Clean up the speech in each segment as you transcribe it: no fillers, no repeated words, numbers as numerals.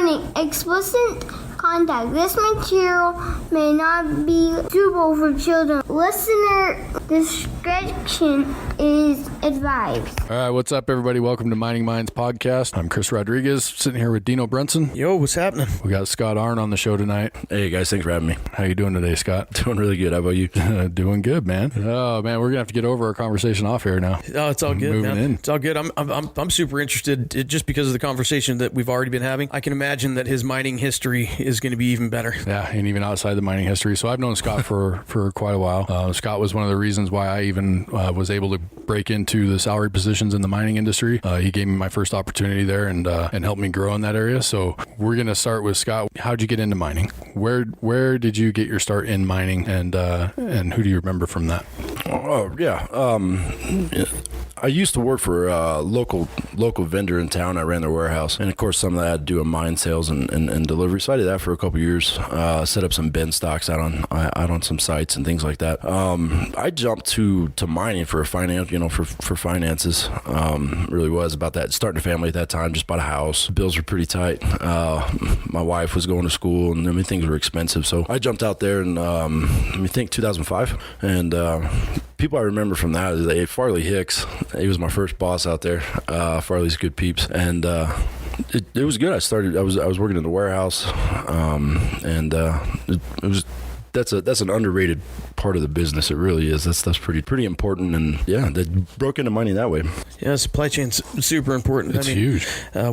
Warning, explicit content. This material may not be suitable for children. Listener discretion is advised. All right, what's up, everybody? Welcome to Mining Minds Podcast. I'm Chris Rodriguez, sitting here with Dino Brunson. Yo, what's happening? We got Scott Arendt on the show tonight. Hey, guys. Thanks for having me. How you doing today, Scott? Doing really good. How about you? Doing good, man. Oh, man, we're going to have to get over our conversation off here now. Oh, it's all good, Moving man. in. It's all good. I'm super interested just because of the conversation that we've already been having. I can imagine that his mining history is going to be even better. Yeah, and even outside the mining history. So I've known Scott for quite a while. Scott was one of the reasons why I even was able to break into the salary positions in the mining industry. He gave me my first opportunity there and helped me grow in that area. So we're going to start with Scott. How'd you get into mining? Where did you get your start in mining, and who do you remember from that? Oh, yeah. I used to work for a local vendor in town. I ran their warehouse, and of course some of that had to do with mine sales and delivery. So I did that for a couple of years. Set up some bin stocks out on some sites and things like that. I jumped to mining for finances. Really was about that. Starting a family at that time. Just bought a house. Bills were pretty tight. My wife was going to school, and things were expensive. So I jumped out there, and let me think, 2005, and people I remember from that is Farley Hicks. He was my first boss out there. Farley's good peeps, and it was good. I was working in the warehouse, and it was. That's an underrated part of the business. It really is. That's pretty important, and yeah, they broke into mining that way. Yeah, supply chain's super important. It's huge.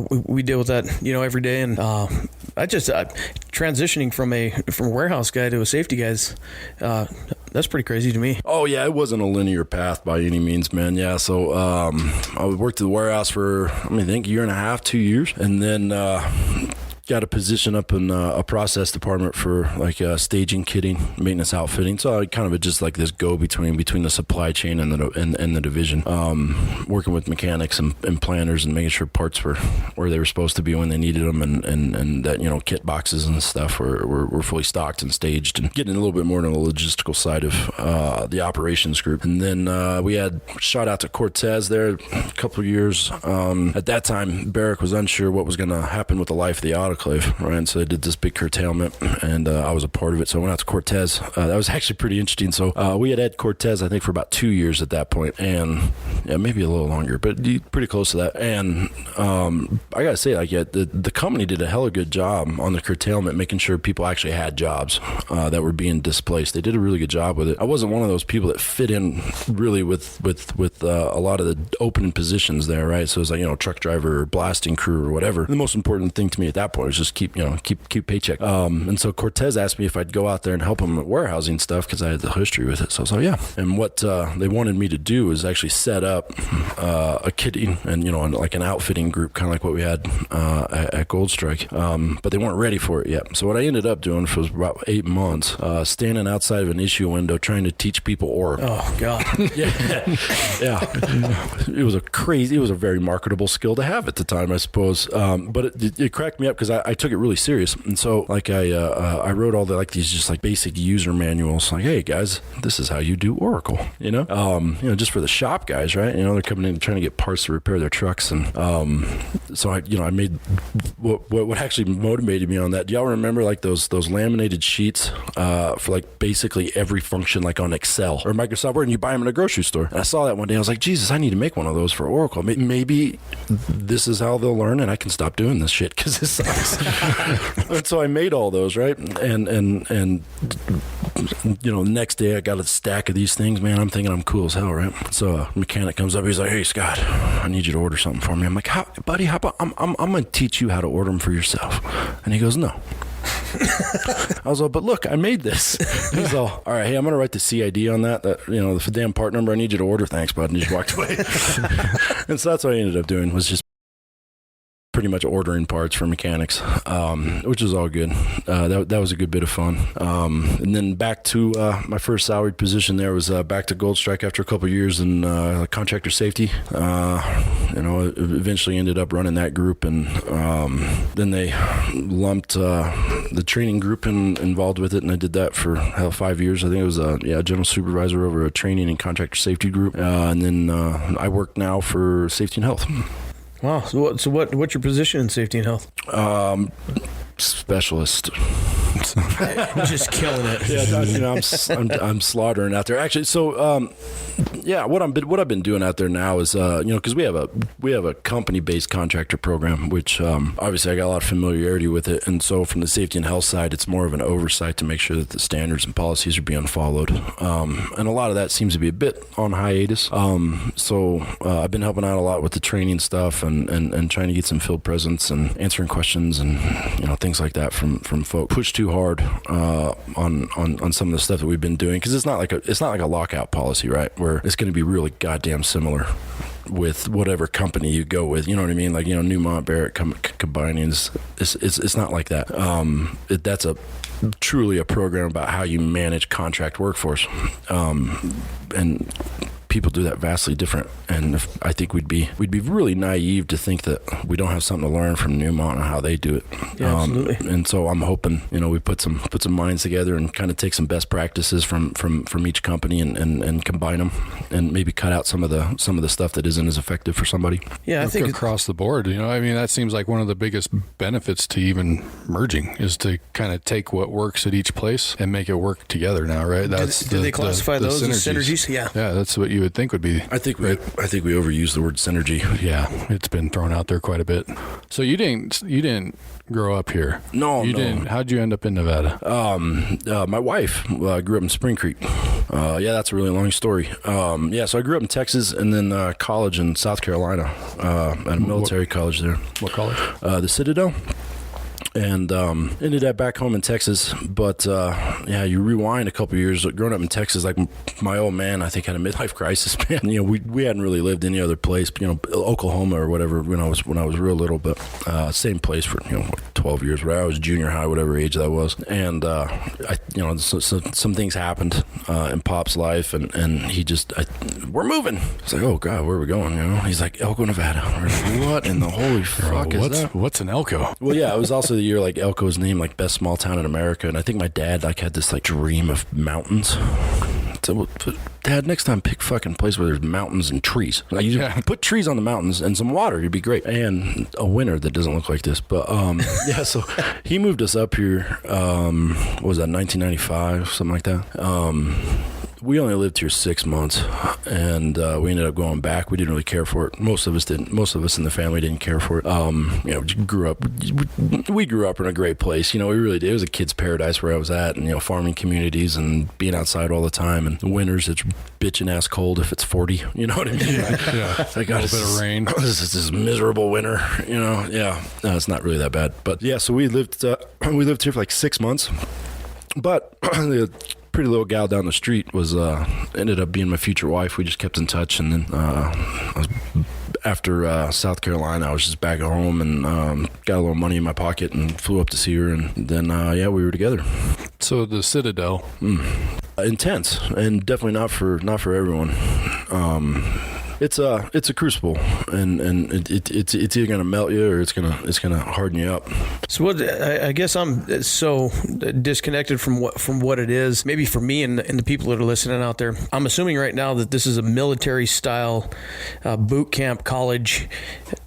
We deal with that, every day, and I just transitioning from a warehouse guy to a safety guy's. That's pretty crazy to me. Oh, yeah, it wasn't a linear path by any means, man. Yeah, so I worked at the warehouse for, I think, a year and a half, 2 years, and then got a position up in a process department for staging, kitting, maintenance, outfitting. So I kind of just like this go between the supply chain and the division, working with mechanics and planners and making sure parts were where they were supposed to be when they needed them, and that kit boxes and stuff were fully stocked and staged, and getting a little bit more into the logistical side of the operations group. And then we had shot out to Cortez there a couple of years. At that time, Barrick was unsure what was going to happen with the life of the autoclave, right? And so they did this big curtailment, and I was a part of it. So I went out to Cortez. That was actually pretty interesting. So we had Cortez, I think, for about 2 years at that point, and yeah, maybe a little longer, but pretty close to that. And I gotta say, the company did a hella good job on the curtailment, making sure people actually had jobs that were being displaced. They did a really good job with it. I wasn't one of those people that fit in really with a lot of the open positions there, right? So it was like, truck driver or blasting crew or whatever. The most important thing to me at that point was just keep paycheck. And so Cortez asked me if I'd go out there and help them with warehousing stuff because I had the history with it. So I was like, yeah. And what they wanted me to do is actually set up a kitting and like an outfitting group, kind of like what we had at Goldstrike. But they weren't ready for it yet. So what I ended up doing for about 8 months, standing outside of an issue window trying to teach people Oracle. Oh God. Yeah. It was a very marketable skill to have at the time, I suppose. But it cracked me up because I took it really serious. And so I wrote all these just basic user manuals, like, hey guys, this is how you do Oracle, just for the shop guys, right? They're coming in trying to get parts to repair their trucks. And so I made what actually motivated me on that. Do y'all remember those laminated sheets for basically every function, on Excel or Microsoft Word, and you buy them in a grocery store? And I saw that one day. I was like, Jesus, I need to make one of those for Oracle. Maybe this is how they'll learn, and I can stop doing this shit because this sucks. And so I made all those, right? And the next day I got a stack of these things, man. I'm thinking I'm cool as hell, right? So a mechanic comes up, he's like, hey Scott, I need you to order something for me. I'm like, buddy, how about I'm gonna teach you how to order them for yourself? And he goes, no. I was like, but look, I made this. He's all right, hey, I'm gonna write the CID on that the damn part number I need you to order. Thanks, bud. And he just walked away. And so that's what I ended up doing, was just pretty much ordering parts for mechanics, which was all good. That was a good bit of fun. And then back to my first salaried position there was back to Goldstrike after a couple of years in contractor safety. Eventually ended up running that group, and then they lumped the training group involved with it, and I did that for 5 years. I think it was general supervisor over a training and contractor safety group, and then I work now for safety and health. Wow. So what's your position in safety and health? Specialist. Just killing it. Yeah, I'm slaughtering out there. Actually, so what I've been doing out there now is because we have a company-based contractor program, which obviously I got a lot of familiarity with it, and so from the safety and health side, it's more of an oversight to make sure that the standards and policies are being followed, and a lot of that seems to be a bit on hiatus. So I've been helping out a lot with the training stuff and trying to get some field presence and answering questions and things like that from folk. Push too hard on some of the stuff that we've been doing, because it's not like a lockout policy, right? Where it's going to be really goddamn similar with whatever company you go with. You know what I mean? Like Newmont, Barrett combining it's not like that. That's truly a program about how you manage contract workforce, and people do that vastly different. And I think we'd be really naive to think that we don't have something to learn from Newmont and how they do it. Yeah, absolutely. And so I'm hoping we put some minds together and kind of take some best practices from each company and combine them and maybe cut out some of the stuff that isn't as effective for somebody. Yeah, I think across the board, that seems like one of the biggest benefits to even merging is to kind of take what works at each place and make it work together now, right? Do they classify those as synergies? Yeah, that's what you would think would be. I think we overuse the word synergy. Yeah, it's been thrown out there quite a bit. So you didn't grow up here? No, you didn't. How'd you end up in Nevada? My wife grew up in Spring Creek. That's a really long story. So I grew up in Texas and then college in South Carolina at a military college there. What college? The Citadel. And ended up back home in Texas. But you rewind a couple of years. Growing up in Texas, like my old man, I think had a midlife crisis. Man, we hadn't really lived any other place. Oklahoma or whatever when I was real little. But same place for 12 years. Where I was junior high, whatever age that was. And so some things happened in Pop's life, and he just we're moving. It's like, oh God, where are we going? He's like, Elko, Nevada. We're like, what in the holy fuck is that? What's an Elko? Well, yeah, it was also the year like Elko's named like best small town in America, and I think my dad had this like dream of mountains. So, Dad, next time pick fucking place where there's mountains and trees. Like you put trees on the mountains and some water, you'd be great. And a winter that doesn't look like this, but so he moved us up here. What was that, 1995, something like that. We only lived here 6 months, and we ended up going back. We didn't really care for it. Most of us didn't. Most of us in the family didn't care for it. We grew up in a great place. We really did. It was a kid's paradise where I was at, and farming communities and being outside all the time. And the winters, it's bitchin' ass cold if it's 40. You know what I mean? Yeah. I got a little bit of rain. This miserable winter. Yeah. No, it's not really that bad. But yeah, so we lived here for like 6 months. But the pretty little gal down the street ended up being my future wife. We just kept in touch, and then after South Carolina, I was just back at home and got a little money in my pocket and flew up to see her, and then we were together. So the Citadel, intense, and definitely not for everyone. It's a crucible, and it's either gonna melt you or it's gonna harden you up. So I guess I'm so disconnected from what it is. Maybe for me and the people that are listening out there, I'm assuming right now that this is a military style boot camp college,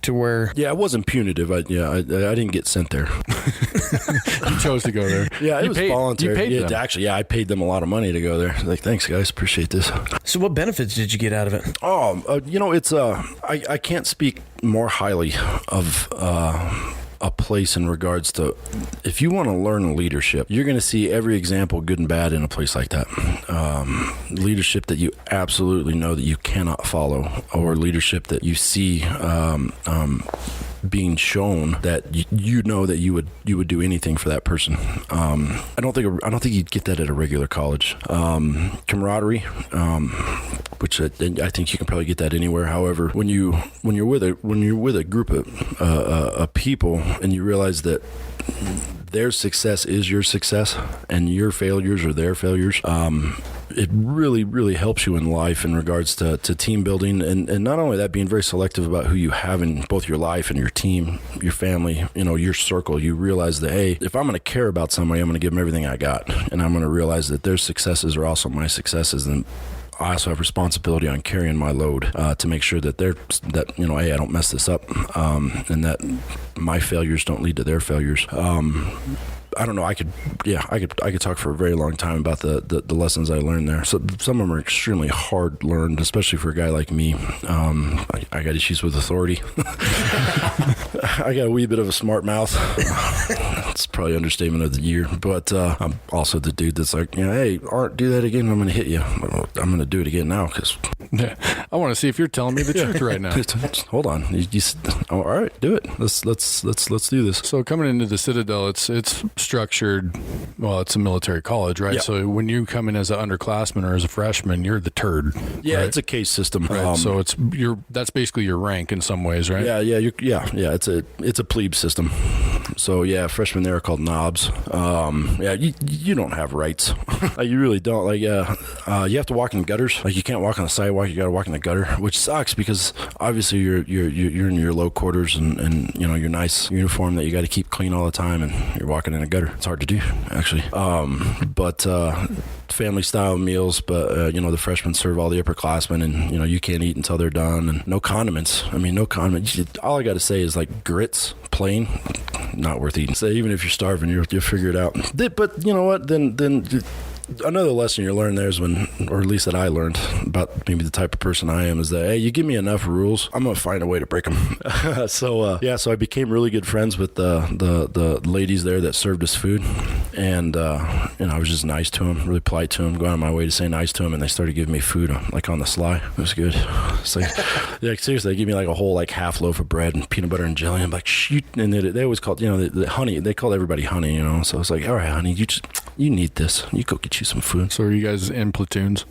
to where it wasn't punitive. I didn't get sent there. You chose to go there. Yeah, it was voluntary. You paid them. Actually, I paid them a lot of money to go there. Like, thanks guys, appreciate this. So what benefits did you get out of it? It's I can't speak more highly of a place in regards to, if you want to learn leadership, you're going to see every example, good and bad, in a place like that. Leadership that you absolutely know that you cannot follow, or leadership that you see being shown that you know that you would do anything for that person. I don't think you'd get that at a regular college. Camaraderie, which I think you can probably get that anywhere. However, when you're with a group of people and you realize that their success is your success and your failures are their failures, it really, really helps you in life in regards to team building, and not only that, being very selective about who you have in both your life and your team, your family, your circle. You realize that, hey, if I'm going to care about somebody, I'm going to give them everything I got, and I'm going to realize that their successes are also my successes, and I also have responsibility on carrying my load to make sure that hey, I don't mess this up, and that my failures don't lead to their failures. I don't know. I could talk for a very long time about the lessons I learned there. So some of them are extremely hard learned, especially for a guy like me. I got issues with authority. I got a wee bit of a smart mouth. It's probably an understatement of the year, but I'm also the dude that's like, hey, Art, do that again. I'm going to hit you. I'm going to do it again now because I want to see if you're telling me the truth right now. Hold on. All right, do it. Let's do this. So coming into the Citadel, it's structured. Well, it's a military college, right? Yeah. So when you come in as an underclassman or as a freshman, you're the turd. Yeah, right? it's a case system. Right. So that's basically your rank in some ways, right? Yeah. It's a plebe system. So yeah, freshmen there are called knobs. You don't have rights. You really don't. Like, you have to walk in gutters. Like, you can't walk on the sidewalk. You got to walk in the gutter, which sucks because obviously you're in your low quarters and your nice uniform that you got to keep clean all the time, and you're walking in a gutter. It's hard to do, actually. But family style meals, but the freshmen serve all the upperclassmen, and you can't eat until they're done, and no condiments. No condiments. All I got to say is like grits, plain, not worth eating. So even if you're starving, you'll figure it out. But you know what? Then another lesson you learn there is or at least that I learned about maybe the type of person I am, is that, hey, you give me enough rules, I'm going to find a way to break them. So I became really good friends with the ladies there that served us food. And, I was just nice to them, really polite to them, going out of my way to say nice to them. And they started giving me food, like on the sly. It was good. It's like, seriously, they give me like a whole like half loaf of bread and peanut butter and jelly. I'm like, shoot. And they always called, the honey, they called everybody honey, So it's like, all right, honey, you need this. You go get you some food. So are you guys in platoons?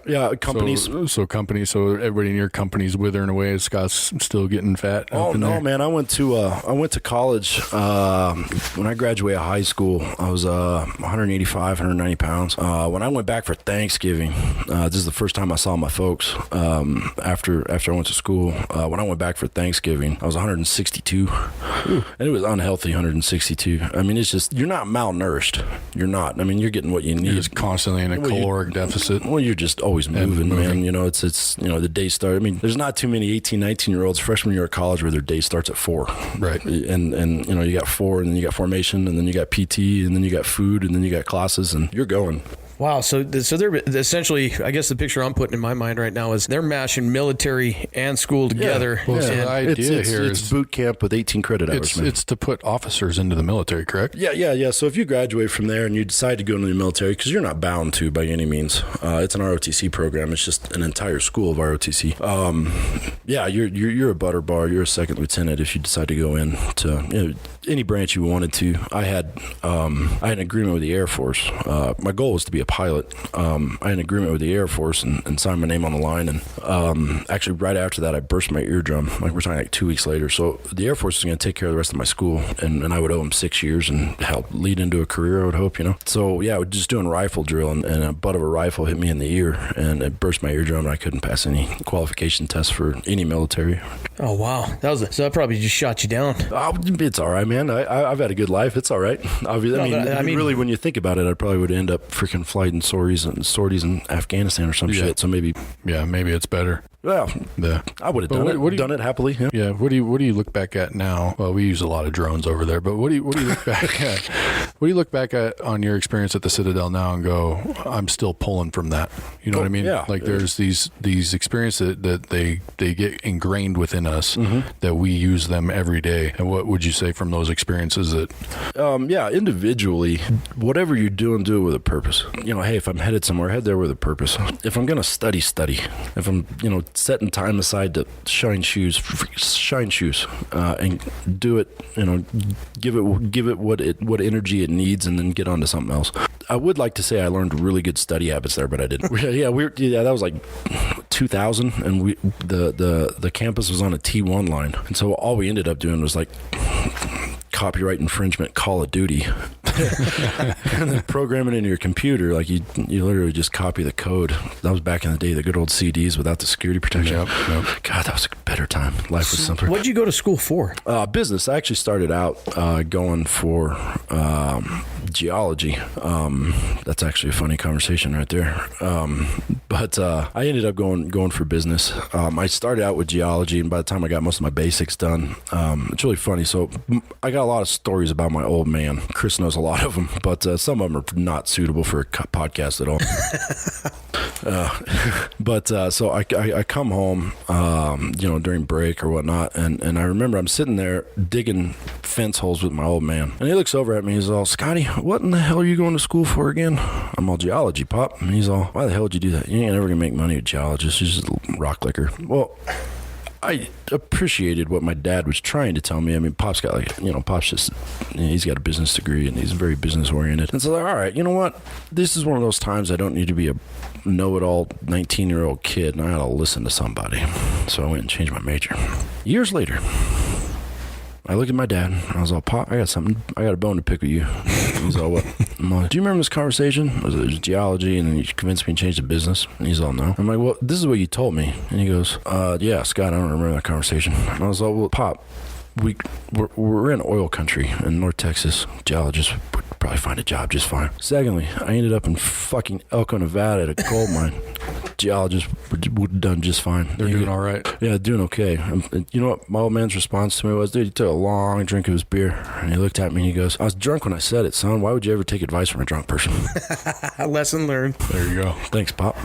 Yeah, companies. So companies. So everybody in your company's withering away. Scott's still getting fat. Oh no, man! I went to college. When I graduated high school, I was 185, 190 pounds. When I went back for Thanksgiving, this is the first time I saw my folks. After I went to school, when I went back for Thanksgiving, I was 162, and it was unhealthy 162. It's just, you're not malnourished. You're not. You're getting what you need. You're just constantly in a caloric deficit. Well, you're just always moving, man. It's the day start. There's not too many 18, 19-year-olds freshman year of college where their day starts at 4. Right. And you got 4, and then you got formation, and then you got PT, and then you got food, and then you got classes, and you're going. Wow. So they're essentially, I guess the picture I'm putting in my mind right now is they're mashing military and school together. Yeah. Well, so the idea it's boot camp with 18 credit hours. It's to put officers into the military, correct? Yeah. So if you graduate from there and you decide to go into the military, because you're not bound to by any means, it's an ROTC program. It's just an entire school of ROTC. You're a butter bar. You're a second lieutenant if you decide to go into any branch you wanted to. I had an agreement with the Air Force. My goal was to be a pilot. I had an agreement with the Air Force and signed my name on the line. And actually, right after that, I burst my eardrum. Like, we're talking like 2 weeks later. So the Air Force is going to take care of the rest of my school, and I would owe them 6 years and help lead into a career, I would hope, So yeah, I was just doing rifle drill, and a butt of a rifle hit me in the ear, and it burst my eardrum, and I couldn't pass any qualification tests for any military. Oh wow, so that probably just shot you down. It's all right, man. I've had a good life. It's all right. Really, when you think about it, I probably would end up freaking flighting sorties in Afghanistan or some shit. So maybe it's better. Well, I would have done it happily. Yeah. Yeah. What do you look back at now? Well, we use a lot of drones over there, but what do you look back at? What do you look back at on your experience at the Citadel now and go, I'm still pulling from that? You know what I mean? Yeah. Like, there's these experiences that they get ingrained within us, that we use them every day. And what would you say from those experiences that? Individually, whatever you're doing, do it with a purpose. Hey, if I'm headed somewhere, head there with a purpose. If I'm gonna study. If I'm setting time aside to shine shoes, and do it. Give it what energy it needs, and then get on to something else. I would like to say I learned really good study habits there, but I didn't. That was like 2000, and the campus was on a T1 line, and so all we ended up doing was like copyright infringement Call of Duty. And then program it into your computer. Like, you literally just copy the code. That was back in the day, the good old CDs without the security protection. Yep. God, that was a better time. Life was simpler. What'd you go to school for? Business. I actually started out going for geology. That's actually a funny conversation right there. But I ended up going for business. I started out with geology, and by the time I got most of my basics done, it's really funny. So I got a lot of stories about my old man. Chris knows a lot of them, but some of them are not suitable for a podcast at all. So I come home, during break or whatnot, and I remember I'm sitting there digging fence holes with my old man, and he looks over at me. He's all, Scotty, what in the hell are you going to school for again? I'm all, geology, Pop. And he's all, why the hell did you do that? You ain't never gonna make money with geologists. You're just a rock licker. Well, I appreciated what my dad was trying to tell me. I mean, Pop's got Pop's just, he's got a business degree and he's very business oriented. And so, all right, you know what? This is one of those times I don't need to be a know-it-all 19-year-old kid, and I gotta listen to somebody. So I went and changed my major. Years later, I looked at my dad, and I was all, Pop, I got a bone to pick with you. He's all, what? I'm like, do you remember this conversation? It was geology, and then you convinced me to change the business. And he's all, no. I'm like, well, this is what you told me. And he goes, yeah, Scott, I don't remember that conversation. And I was all, well, Pop, we're in oil country in North Texas. Geologists would probably find a job just fine. Secondly, I ended up in fucking Elko, Nevada at a gold mine. Geologists would have done just fine. They're doing all right. Yeah, doing okay. You know what my old man's response to me was? Dude, he took a long drink of his beer, and he looked at me and he goes, I was drunk when I said it, son. Why would you ever take advice from a drunk person? Lesson learned. There you go. Thanks, Pop.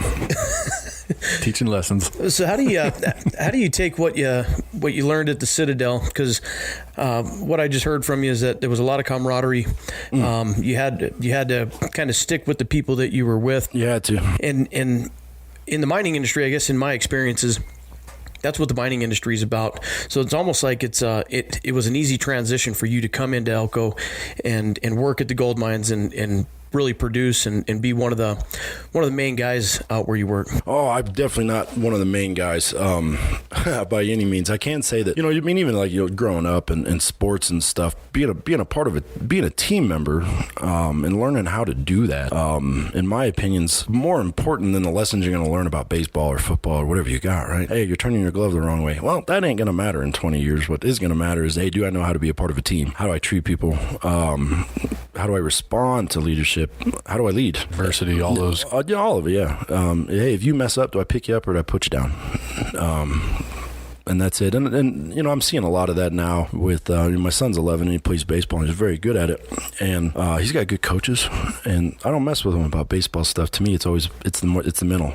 Teaching lessons. So how do you take what you learned at the Citadel? Because what I just heard from you is that there was a lot of camaraderie. You had to kind of stick with the people that you were with. You had to. And in the mining industry, I guess in my experiences, that's what the mining industry is about. So it's almost like it was an easy transition for you to come into Elko and work at the gold mines and really produce and be one of the main guys out where you work. Oh, I'm definitely not one of the main guys by any means. I can say that, even growing up and sports and stuff, being a part of it, being a team member and learning how to do that, in my opinion, is more important than the lessons you're going to learn about baseball or football or whatever you got, right? Hey, you're turning your glove the wrong way. Well, that ain't going to matter in 20 years. What is going to matter is, hey, do I know how to be a part of a team? How do I treat people? How do I respond to leadership? How do I lead? Adversity, all those. All of it, yeah. Hey, if you mess up, do I pick you up or do I put you down? And that's it. And I'm seeing a lot of that now with my son's 11 and he plays baseball and he's very good at it. And he's got good coaches. And I don't mess with him about baseball stuff. To me, it's the mental.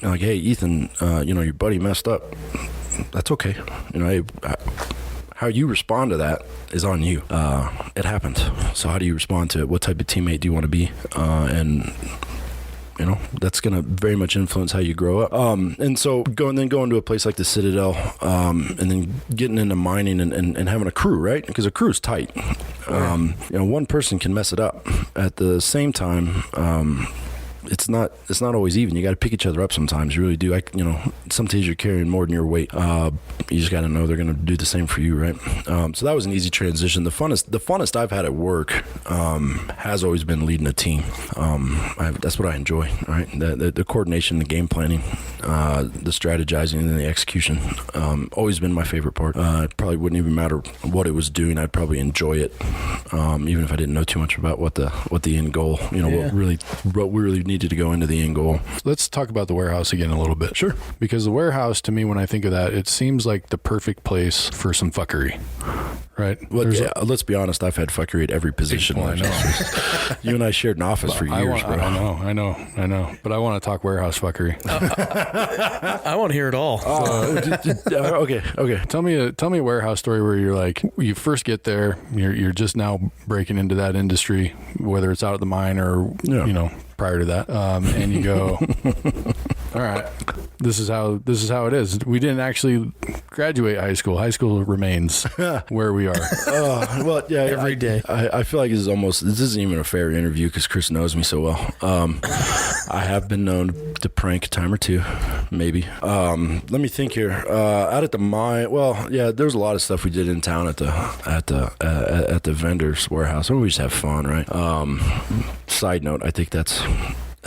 Like, hey, Ethan, your buddy messed up. That's okay. Hey, how you respond to that is on you. It happened. So how do you respond to it? What type of teammate do you want to be? And that's going to very much influence how you grow up. And so going to a place like the Citadel, and then getting into mining and having a crew, right? Because a crew is tight. One person can mess it up. At the same time, it's not always even. You got to pick each other up sometimes. You really do. Sometimes you're carrying more than your weight. You just got to know they're going to do the same for you, right? So that was an easy transition. The funnest I've had at work has always been leading a team. That's what I enjoy, right? The coordination, the game planning, the strategizing, and the execution. Always been my favorite part. It probably wouldn't even matter what it was doing. I'd probably enjoy it, even if I didn't know too much about what the end goal. What we really needed to go into the end goal. Let's talk about the warehouse again a little bit. Sure. Because the warehouse, to me, when I think of that, it seems like the perfect place for some fuckery, right? Well, let's be honest. I've had fuckery at every position. I know. You and I shared an office for years, bro. I know. But I want to talk warehouse fuckery. I want to hear it all. Okay. Tell me a warehouse story where you're like, you first get there, you're just now breaking into that industry, whether it's out at the mine or prior to that, and you go, all right, this is how it is. We didn't actually graduate high school. High school remains where we are. Well, yeah, every day. I feel like this isn't even a fair interview because Chris knows me so well. I have been known to prank a time or two, maybe. Let me think here. Out at the mine, well, yeah, there's a lot of stuff we did in town at the vendor's warehouse. We just have fun, right? Side note, I think that's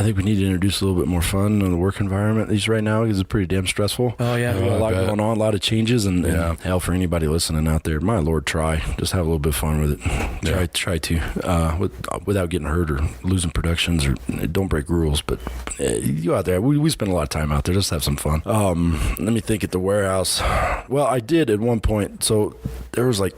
I think we need to introduce a little bit more fun in the work environment at least right now, because it's pretty damn stressful. Oh yeah, a lot going on, a lot of changes, and hell, for anybody listening out there, my Lord, try just have a little bit of fun with it. Try to without getting hurt or losing productions, or don't break rules. But you out there, we spend a lot of time out there. Just have some fun. Let me think. At the warehouse, well, I did at one point. So there was like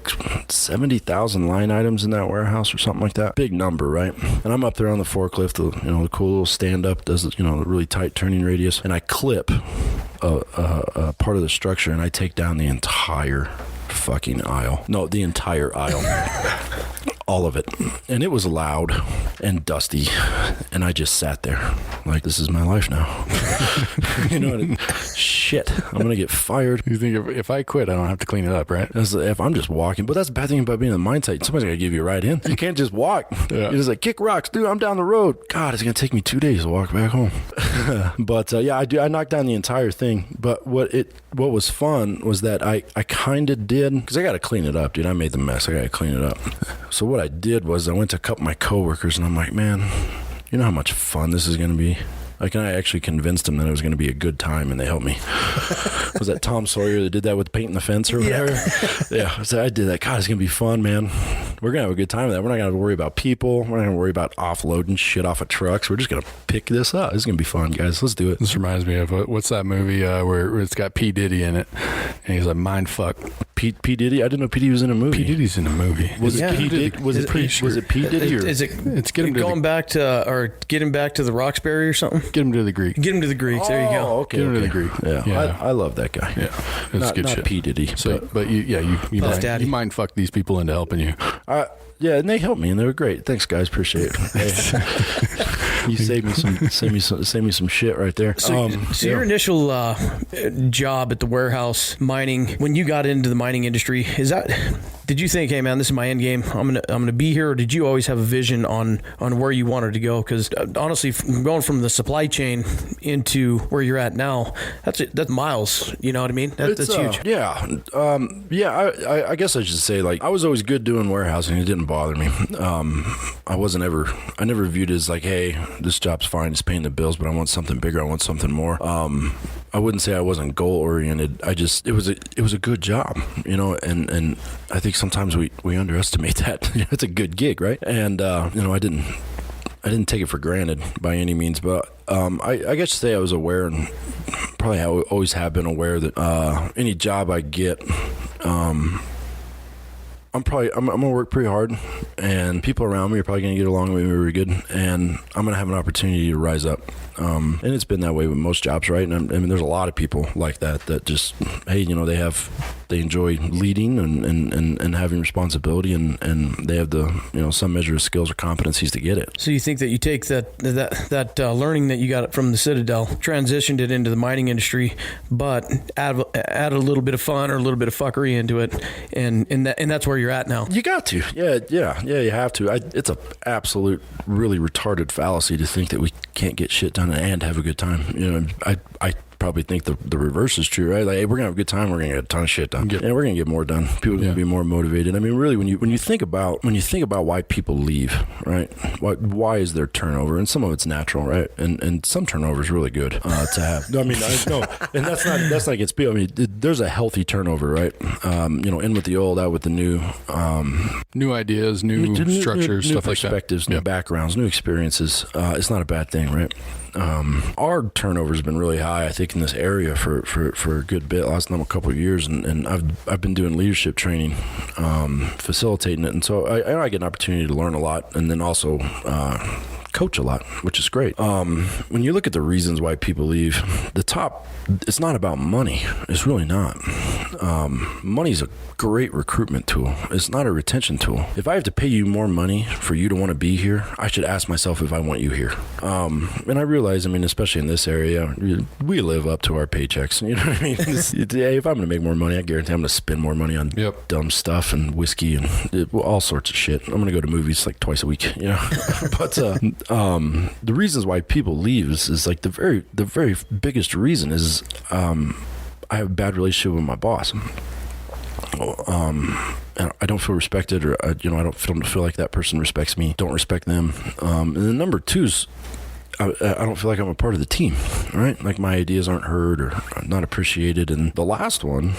70,000 line items in that warehouse or something like that. Big number, right? And I'm up there on the forklift, the cool little stand up, does the really tight turning radius, and I clip a part of the structure, and I take down the entire fucking aisle. No, the entire aisle. All of it. And it was loud and dusty, and I just sat there like, this is my life now. Shit, I'm gonna get fired. You think if I quit, I don't have to clean it up, right? If I'm just walking. But that's the bad thing about being in the mine site. Somebody's gotta give you a ride in. You can't just walk. You're just like, kick rocks, dude, I'm down the road. God, it's gonna take me 2 days to walk back home. But I knocked down the entire thing. But what was fun was that I kind of did, because I gotta clean it up, dude. I made the mess. I gotta clean it up. So what I did was I went to a couple of my coworkers, and I'm like, man, you know how much fun this is going to be? Like, and I actually convinced them that it was going to be a good time, and they helped me. Was that Tom Sawyer that did that with painting the fence or whatever? Yeah. So I did that. God, it's going to be fun, man. We're going to have a good time with that. We're not going to worry about people. We're not going to worry about offloading shit off of trucks. We're just going to pick this up. It's going to be fun, guys. Let's do it. This reminds me of, what's that movie where it's got P. Diddy in it, and he's like, mind fuck. P. Diddy? I didn't know P. Diddy was in a movie. P. Diddy's in a movie. Was it P. Diddy? Was it P. Diddy? Is it getting back to the Roxbury or something? Get him to the Greek. Get him to the Greeks. There you go. Okay. Get him to the Greek. Yeah. I love that guy. Yeah. It's good shit. Not P. Diddy. So, but you mind fuck these people into helping you. Yeah, and they helped me, and they were great. Thanks, guys. Appreciate it. You saved me some shit right there. So your initial job at the warehouse mining, when you got into the mining industry, did you think, hey man, this is my end game, I'm gonna be here, or did you always have a vision on where you wanted to go? Because honestly, going from the supply chain into where you're at now, that's miles. You know what I mean? That's huge. I guess I should say, like, I was always good doing warehousing. It didn't bother me. I never viewed it as like, hey, this job's fine, it's paying the bills, but I want something bigger, I want something more. I wouldn't say I wasn't goal oriented. It was a good job, and I think sometimes we underestimate that. It's a good gig, right? And I didn't take it for granted by any means, but I guess to say I was aware, and probably always have been aware that any job I get, I'm gonna work pretty hard, and people around me are probably gonna get along with me really good, and I'm gonna have an opportunity to rise up. And it's been that way with most jobs, right? And I mean, there's a lot of people like that just, hey, they enjoy leading and having responsibility, and they have the some measure of skills or competencies to get it. So you think that you take that learning that you got from the Citadel, transitioned it into the mining industry, but add a little bit of fun or a little bit of fuckery into it, and that's where you're at now. You got to, yeah, you have to. It's a absolute really retarded fallacy to think that we can't get shit done and have a good time. I probably think the reverse is true, right? Like, hey, we're gonna have a good time, we're gonna get a ton of shit done, and we're gonna get more done. People are gonna be more motivated. I mean, really, when you think about why people leave, right? Why is there turnover? And some of it's natural, right? And some turnover is really good to have. I mean, and that's not against people. I mean, there's a healthy turnover, right? In with the old, out with the new. New ideas, new structures, new stuff like that. Perspectives, new backgrounds, new experiences. It's not a bad thing, right? Our turnover has been really high, I think, in this area for a good bit. Last time, a couple of years, and I've been doing leadership training, facilitating it, and so I get an opportunity to learn a lot, and then also coach a lot, which is great. When you look at the reasons why people leave, it's not about money. It's really not. Money's a great recruitment tool. It's not a retention tool. If I have to pay you more money for you to want to be here, I should ask myself if I want you here. And I realize, especially in this area, we live up to our paychecks. You know what I mean? If I'm going to make more money, I guarantee I'm going to spend more money on dumb stuff and whiskey and all sorts of shit. I'm going to go to movies like twice a week, But the reasons why people leave is like the very biggest reason is I have a bad relationship with my boss. And I don't feel respected, or I don't feel like that person respects me. Don't respect them. And then number two is I don't feel like I'm a part of the team, right? Like my ideas aren't heard or not appreciated. And the last one,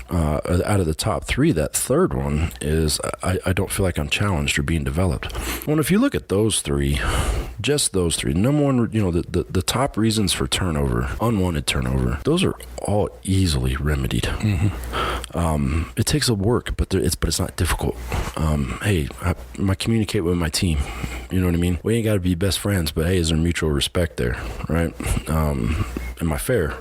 out of the top three, that third one is I don't feel like I'm challenged or being developed. Well, if you look at those three, just those three, number one, you know, the top reasons for turnover, unwanted turnover, those are all easily remedied. Mm-hmm. It takes a work, but it's not difficult. Hey, I communicate with my team. You know what I mean? We ain't got to be best friends, but hey, is there mutual respect there, right? Am I fair?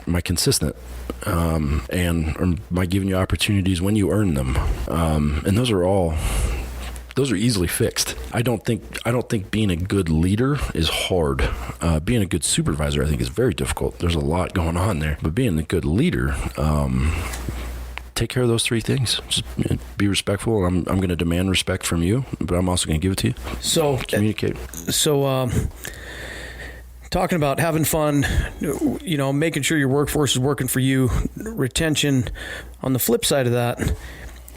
Am I consistent? And am I giving you opportunities when you earn them? And those are easily fixed. I don't think being a good leader is hard. Being a good supervisor, I think, is very difficult. There's a lot going on there. But being a good leader, take care of those three things. Just be respectful. I'm going to demand respect from you, but I'm also going to give it to you. So communicate. So, talking about having fun, you know, making sure your workforce is working for you, retention. On the flip side of that,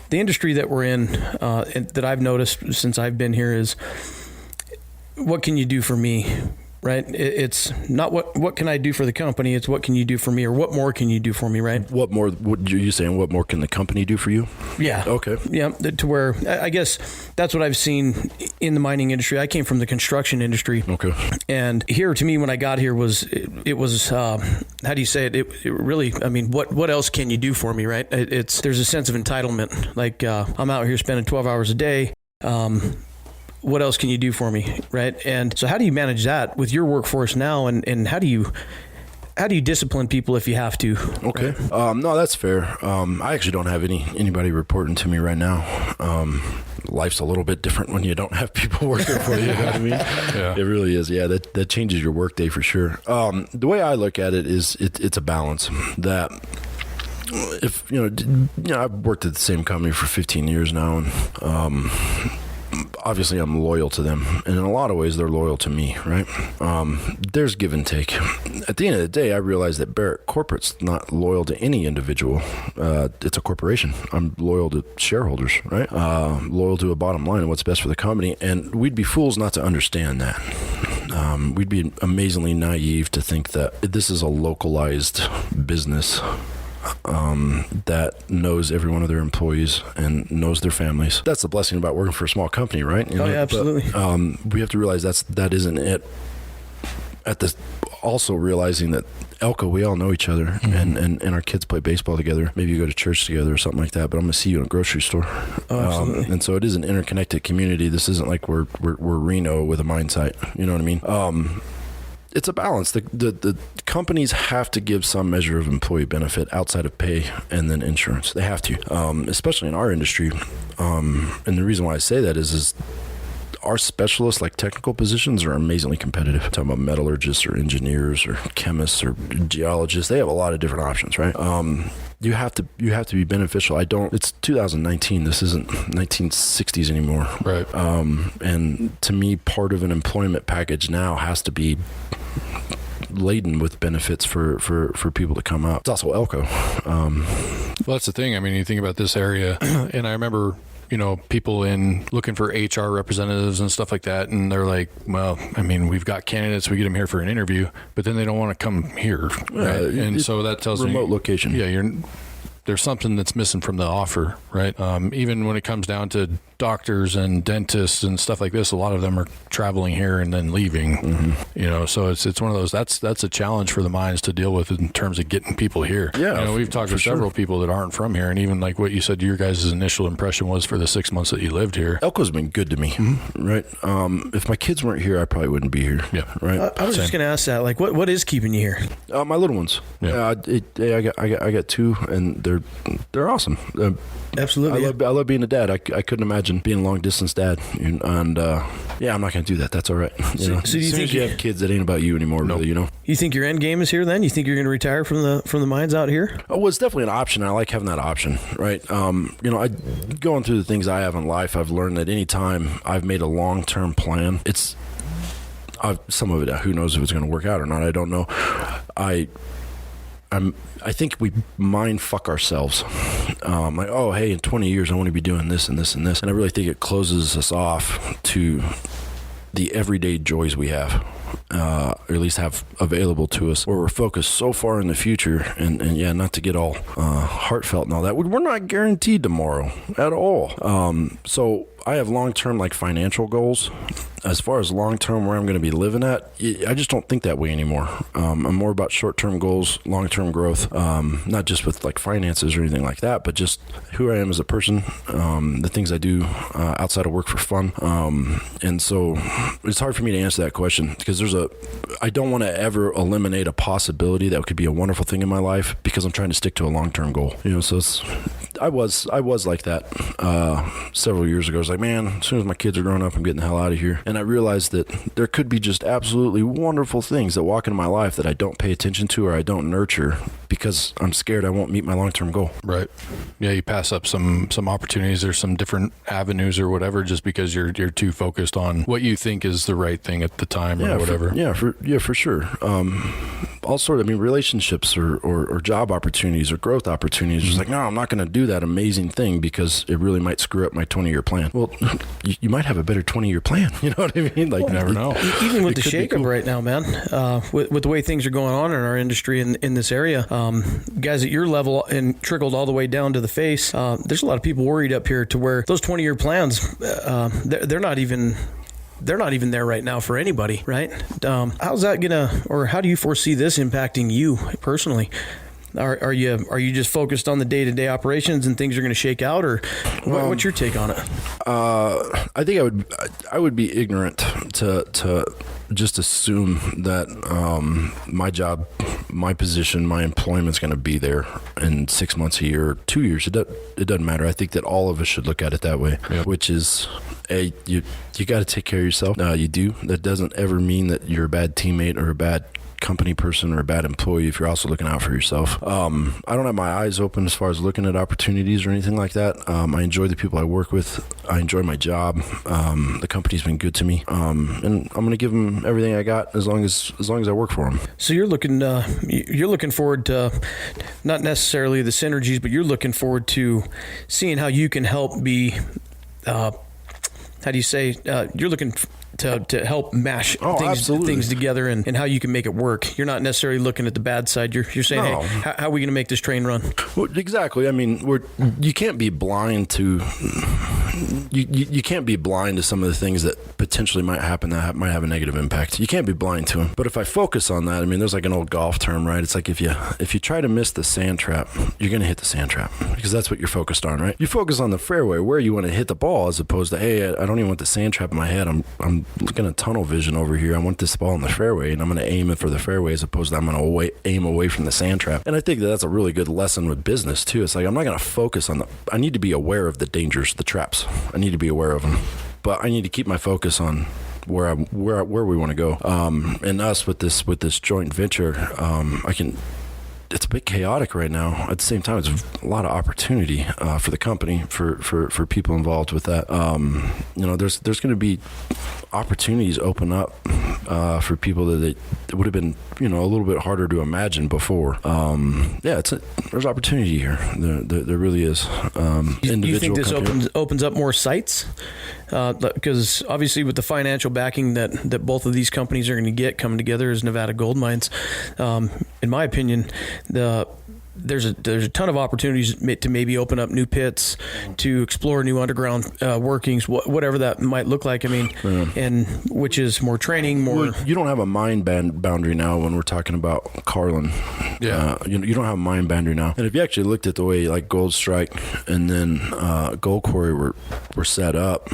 the industry that we're in, that I've noticed since I've been here is, what can you do for me? Right? It's not what can I do for the company? It's what can you do for me, or what more can you do for me? Right? What more? What are you saying? What more can the company do for you? Yeah. Okay. Yeah. To where I guess that's what I've seen in the mining industry. I came from the construction industry. Okay. And here, to me, when I got here, it was how do you say it? It really, I mean, what else can you do for me? Right? There's a sense of entitlement. Like I'm out here spending 12 hours a day. What else can you do for me, right? And so how do you manage that with your workforce now, and how do you discipline people if you have to? Okay. Right? No, that's fair. I actually don't have anybody reporting to me right now. Life's a little bit different when you don't have people working for you. You know what I mean? Yeah. It really is. Yeah, that changes your workday for sure. The way I look at it is it's a balance. That if you know, I've worked at the same company for 15 years now, and obviously I'm loyal to them, and in a lot of ways they're loyal to me, right? There's give and take. At the end of the day, I realize that Barrett Corporate's not loyal to any individual. It's a corporation. I'm loyal to shareholders, right? Loyal to a bottom line and what's best for the company, and we'd be fools not to understand that. We'd be amazingly naive to think that this is a localized business that knows every one of their employees and knows their families. That's the blessing about working for a small company, right? Yeah, absolutely. But, we have to realize that isn't it. Also realizing that Elko, we all know each other, mm-hmm. and our kids play baseball together. Maybe you go to church together or something like that. But I'm gonna see you in a grocery store. Oh, absolutely. And so it is an interconnected community. This isn't like we're Reno with a mine site. You know what I mean? It's a balance. The companies have to give some measure of employee benefit outside of pay and then insurance. They have to, especially in our industry. And the reason why I say that is our specialists, like technical positions, are amazingly competitive. Talking about metallurgists or engineers or chemists or geologists, they have a lot of different options, right? You have to be beneficial. It's 2019. This isn't 1960s anymore. Right. And to me, part of an employment package now has to be laden with benefits for people to come out. It's also Elko. Well, that's the thing. I mean, you think about this area, and I remember, people in looking for HR representatives and stuff like that, and they're like, well, I mean, we've got candidates, we get them here for an interview, but then they don't want to come here, right? And so that tells me remote location. Yeah, there's something that's missing from the offer, right? Even when it comes down to doctors and dentists and stuff like this, a lot of them are traveling here and then leaving. Mm-hmm. So it's one of those. That's a challenge for the mines to deal with in terms of getting people here. Yeah, we've talked to several people that aren't from here, and even like what you said, your guys' initial impression was for the 6 months that you lived here. Elko's been good to me, mm-hmm. right? If my kids weren't here, I probably wouldn't be here. Yeah, right. I was just going to ask that. Like, what is keeping you here? My little ones. Yeah, I got two, and they're awesome. Absolutely. I love being a dad. I couldn't imagine being a long distance dad, and I'm not going to do that. That's all right. So do you think you have kids, that ain't about you anymore, really? You think your end game is here? Then you think you're going to retire from the mines out here? Oh, well, it's definitely an option. I like having that option, right? Going through the things I have in life, I've learned that any time I've made a long term plan, some of it, who knows if it's going to work out or not? I don't know. I think we mind fuck ourselves. Like, oh, hey, in 20 years, I want to be doing this and this and this. And I really think it closes us off to the everyday joys we have. or at least have available to us, where we're focused so far in the future, and yeah, not to get all heartfelt and all that, we're not guaranteed tomorrow at all. So I have long-term like financial goals. As far as long-term where I'm going to be living at, I just don't think that way anymore. I'm more about short-term goals, long-term growth, not just with like finances or anything like that, but just who I am as a person, the things I do outside of work for fun. And so it's hard for me to answer that question because I don't want to ever eliminate a possibility that could be a wonderful thing in my life because I'm trying to stick to a long-term goal. So I was like that several years ago. I was like, man, as soon as my kids are growing up, I'm getting the hell out of here. And I realized that there could be just absolutely wonderful things that walk into my life that I don't pay attention to or I don't nurture because I'm scared I won't meet my long-term goal. Right. Yeah, you pass up some opportunities or some different avenues or whatever just because you're too focused on what you think is the right thing at the time or whatever. For sure. All sort of, relationships or job opportunities or growth opportunities. It's like, no, I'm not going to do that amazing thing because it really might screw up my 20-year plan. Well, you might have a better 20-year plan. You know what I mean? Like, you never know. Even with the shakeup right now, man, with the way things are going on in our industry in this area, guys at your level and trickled all the way down to the face, there's a lot of people worried up here to where those 20-year plans, they're not even there right now for anybody, right? How's that gonna, or how do you foresee this impacting you personally? Are you just focused on the day-to-day operations and things are going to shake out, or what's your take on it? I think I would be ignorant to just assume that my job, my position, my employment's going to be there in 6 months, a year, or 2 years. It doesn't matter. I think that all of us should look at it that way, which is, you got to take care of yourself. You do. That doesn't ever mean that you're a bad teammate or a bad company person or a bad employee if you're also looking out for yourself. I don't have my eyes open as far as looking at opportunities or anything like that. I enjoy the people I work with. I enjoy my job. The company's been good to me, and I'm going to give them everything I got as long as I work for them. So you're looking forward to not necessarily the synergies, but you're looking forward to seeing how you can help be. How do you say? You're looking to help mash things together and how you can make it work. You're not necessarily looking at the bad side. You're saying, hey, how are we going to make this train run? Well, exactly. You can't be blind to you can't be blind to some of the things that potentially might happen that might have a negative impact. You can't be blind to them. But if I focus on that, there's like an old golf term, right? It's like if you try to miss the sand trap, you're going to hit the sand trap because that's what you're focused on, right? You focus on the fairway where you want to hit the ball as opposed to, hey, I don't even want the sand trap in my head. I'm looking at tunnel vision over here. I want this ball in the fairway, and I'm going to aim it for the fairway as opposed to I'm going to aim away from the sand trap. And I think that's a really good lesson with business too. It's like I'm not going to focus on I need to be aware of the dangers, the traps. I need to be aware of them, but I need to keep my focus on where we want to go. And us with this joint venture, it's a bit chaotic right now. At the same time, it's a lot of opportunity for the company, for people involved with that. There's going to be opportunities open up for people that would have been, a little bit harder to imagine before. There's opportunity here. There really is. You think this opens up more sites? Because obviously with the financial backing that both of these companies are going to get coming together as Nevada Gold Mines, in my opinion, there's a ton of opportunities to maybe open up new pits, to explore new underground workings, whatever that might look like. And which is more training, more. Well, you don't have a mine boundary now when we're talking about Carlin. Yeah, you don't have a mine boundary now. And if you actually looked at the way like Gold Strike and then Gold Quarry were set up,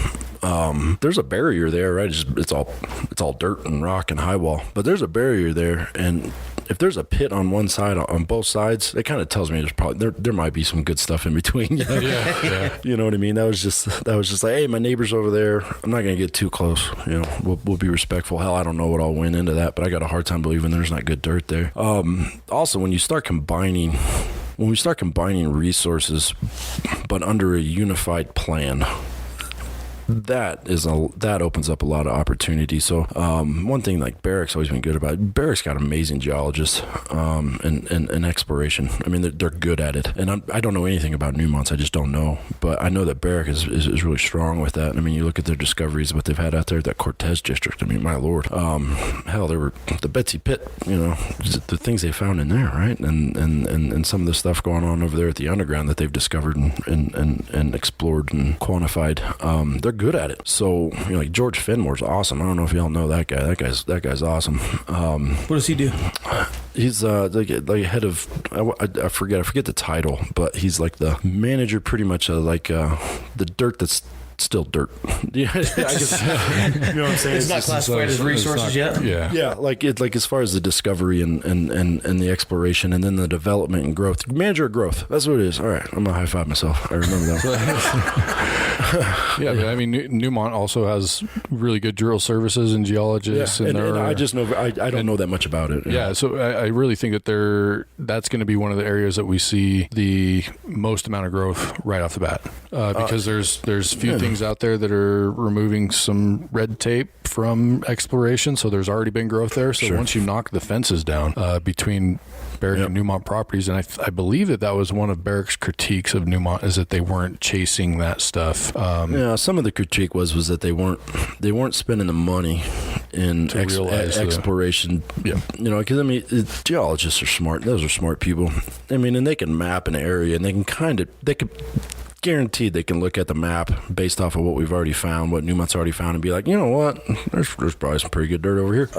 there's a barrier there, right? It's all dirt and rock and high wall, but there's a barrier there, and if there's a pit on one side, on both sides, it kind of tells me there's probably there might be some good stuff in between. Yeah. You know what I mean? That was just like, hey, my neighbor's over there. I'm not gonna get too close. We'll be respectful. Hell, I don't know what all went into that, but I got a hard time believing there's not good dirt there. Also, when we start combining resources, but under a unified plan. that opens up a lot of opportunity. So one thing like Barrick's always been good about, Barrick's got amazing geologists and exploration. I mean, they're good at it. And I don't know anything about Newmont's. I just don't know. But I know that Barrick is really strong with that. I mean, you look at their discoveries, what they've had out there, that Cortez district. I mean, my Lord. Hell, there were the Betsy Pit, the things they found in there, right? And some of the stuff going on over there at the underground that they've discovered and explored and quantified. They're good at it. So, like George Fenmore's awesome. I don't know if y'all know that guy. That guy's awesome. What does he do? He's like head of, I forget the title, but he's like the manager pretty much of like the dirt that's still dirt. Yeah, I guess, you know what I'm saying? It's not classified as resources yet. Yeah, like as far as the discovery and the exploration and then the development and growth. Manager of growth. That's what it is. All right, I'm gonna high five myself. I remember that. Yeah, but I mean, Newmont also has really good drill services and geologists. Yeah, and I just know I don't know that much about it. Yeah, so I really think that that's going to be one of the areas that we see the most amount of growth right off the bat, because there's few things out there that are removing some red tape from exploration. So there's already been growth there. So once you knock the fences down between Barrick and Newmont properties, and I believe that was one of Barrick's critiques of Newmont, is that they weren't chasing that stuff. Some of the critique was that they weren't spending the money in exploration. Because I mean, geologists are smart. Those are smart people. I mean, and they can map an area, and they can guaranteed they can look at the map based off of what we've already found, what Newmont's already found, and be like, you know what, there's probably some pretty good dirt over here.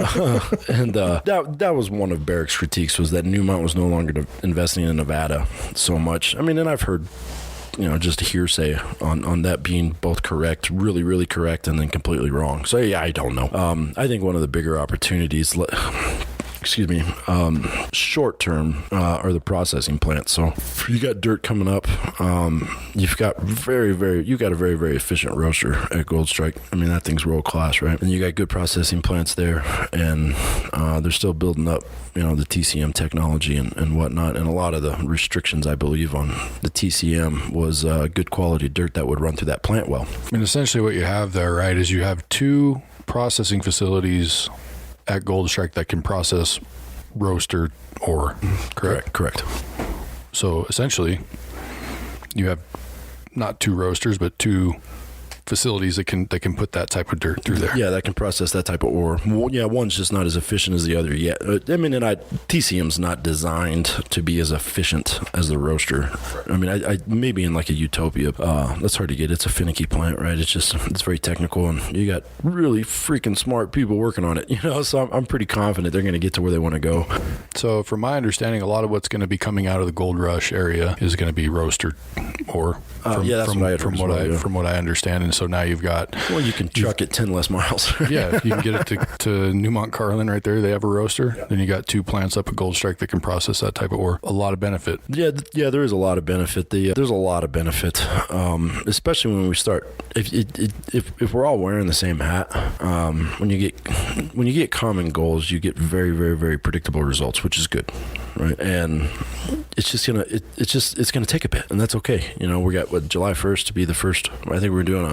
And that was one of Barrick's critiques, was that Newmont was no longer investing in Nevada so much. I mean, and I've heard just hearsay on that being both correct, really, really correct, and then completely wrong. So yeah, I don't know. I think one of the bigger opportunities, short term, are the processing plants. So you got dirt coming up. You've got a very, very efficient roaster at Goldstrike. I mean, that thing's world class, right? And you got good processing plants there, and they're still building up, the TCM technology and whatnot. And a lot of the restrictions, I believe, on the TCM was good quality dirt that would run through that plant well. I mean, essentially what you have there, right, is you have two processing facilities at Goldstrike that can process roaster ore, correct? Correct. So essentially, you have not two roasters, but two facilities that can put that type of dirt through there. Yeah, that can process that type of ore. One's just not as efficient as the other yet. I mean, TCM's not designed to be as efficient as the roaster. I mean, I maybe in like a utopia. That's hard to get. It's a finicky plant, right? It's very technical, and you got really freaking smart people working on it. So I'm pretty confident they're going to get to where they want to go. So, from my understanding, a lot of what's going to be coming out of the Gold Rush area is going to be roaster ore. From what I understand. And so now you've got... Well, you can truck it 10 less miles. Yeah, you can get it to Newmont Carlin right there. They have a roaster. Yeah. Then you got two plants up at Goldstrike that can process that type of ore. A lot of benefit. Yeah, there is a lot of benefit. There's a lot of benefit, especially when we start... If we're all wearing the same hat, when you get common goals, you get very, very, very predictable results, which is good, right? And it's just gonna take a bit, and that's okay. We got July 1st to be the first. I think we're doing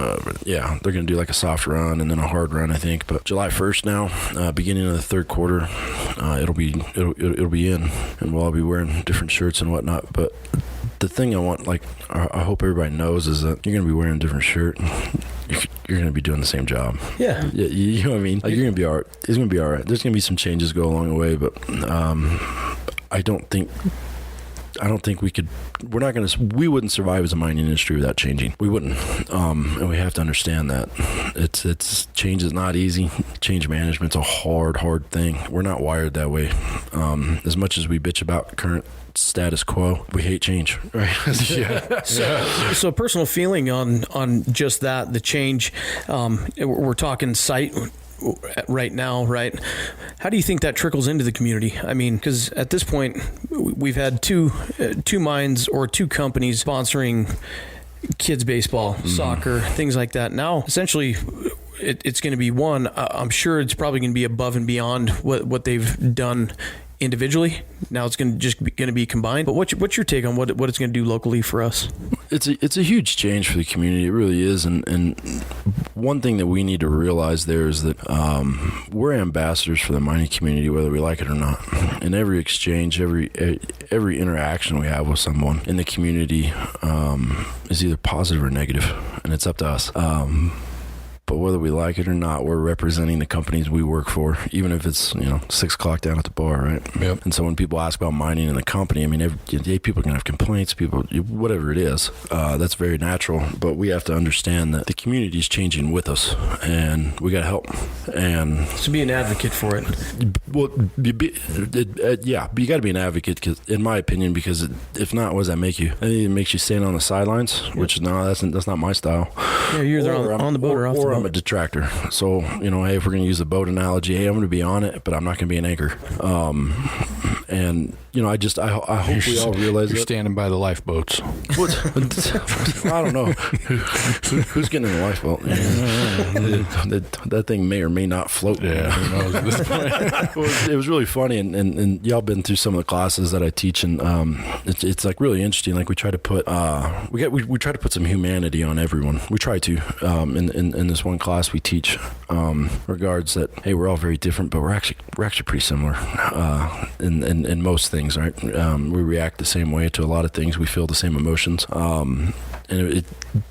they're gonna do like a soft run and then a hard run, I think. But July 1st now, beginning of the third quarter, it'll be in, and we'll all be wearing different shirts and whatnot. But the thing I hope everybody knows is that you're gonna be wearing a different shirt. You're gonna be doing the same job. Yeah. You know what I mean? Like, you're gonna be all right. It's gonna be all right. There's gonna be some changes go along the way, but I don't think we wouldn't survive as a mining industry without changing. We wouldn't. And we have to understand that it's change is not easy. Change management's a hard thing. We're not wired that way. As much as we bitch about current status quo, we hate change, right? Yeah. So personal feeling on just that, the change, we're talking site right now, right? How do you think that trickles into the community? I mean, because at this point, we've had two mines or two companies sponsoring kids baseball, soccer, things like that. Now, essentially, it's going to be one. I'm sure it's probably going to be above and beyond what they've done individually. Now it's going to be combined. But what's your take on what it's going to do locally for us? It's a huge change for the community. It really is. And one thing that we need to realize there is that we're ambassadors for the mining community, whether we like it or not. And every exchange, every interaction we have with someone in the community is either positive or negative, and it's up to us. But whether we like it or not, we're representing the companies we work for, even if it's 6 o'clock down at the bar, right? Yep. And so when people ask about mining in the company, I mean, every day people are going to have complaints, whatever it is. That's very natural. But we have to understand that the community is changing with us, and we got to help. And To be an advocate for it. well, you got to be an advocate, in my opinion, because if not, what does that make you? I think it makes you stand on the sidelines, which that's not my style. Yeah, you're either on the boat or off the boat. I'm a detractor. So, hey, if we're going to use the boat analogy, hey, I'm going to be on it, but I'm not going to be an anchor. And, I hope we all realize You're that. standing by the lifeboats. I don't know. Who's getting in the lifeboat? That thing may or may not float. Yeah, who knows at this point. It was really funny, and y'all been through some of the classes that I teach, and it's like really interesting. Like we try to put we try to put some humanity on everyone. We try to in this one class we teach regards that, hey, we're all very different, but we're actually pretty similar in most things, right? We react the same way to a lot of things. We feel the same emotions. And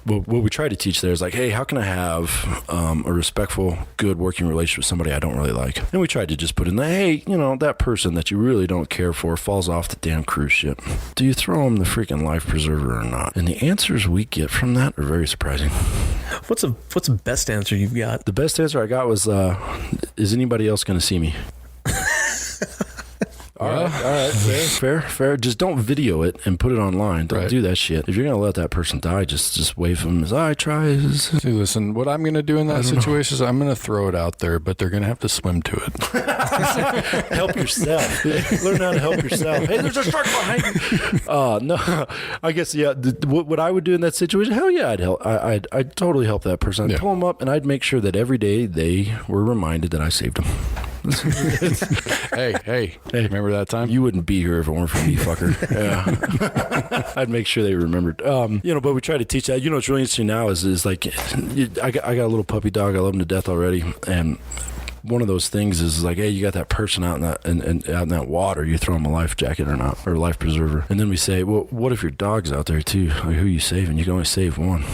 what we try to teach there is like, hey, how can I have a respectful, good working relationship with somebody I don't really like? And we tried to just put in the, hey, that person that you really don't care for falls off the damn cruise ship. Do you throw them the freaking life preserver or not? And the answers we get from that are very surprising. What's the best answer you've got? The best answer I got was, is anybody else going to see me? All right. Fair. Just don't video it and put it online. Don't do that shit. If you're gonna let that person die, just wave them as I try. See, listen, what I'm gonna do in that situation is I'm gonna throw it out there, but they're gonna have to swim to it. Help yourself. Learn how to help yourself. Hey, there's a shark behind you. No, I guess what I would do in that situation? Hell yeah, I'd help. I'd totally help that person. I'd pull them up, and I'd make sure that every day they were reminded that I saved them. Hey, remember that time? You wouldn't be here if it weren't for me, fucker. Yeah. I'd make sure they remembered. But we try to teach that. What's really interesting now is like, I got a little puppy dog. I love him to death already. And one of those things is like, hey, you got that person out in that water, you throw them a life jacket or not, or a life preserver. And then we say, well, what if your dog's out there too? Like, who are you saving? You can only save one.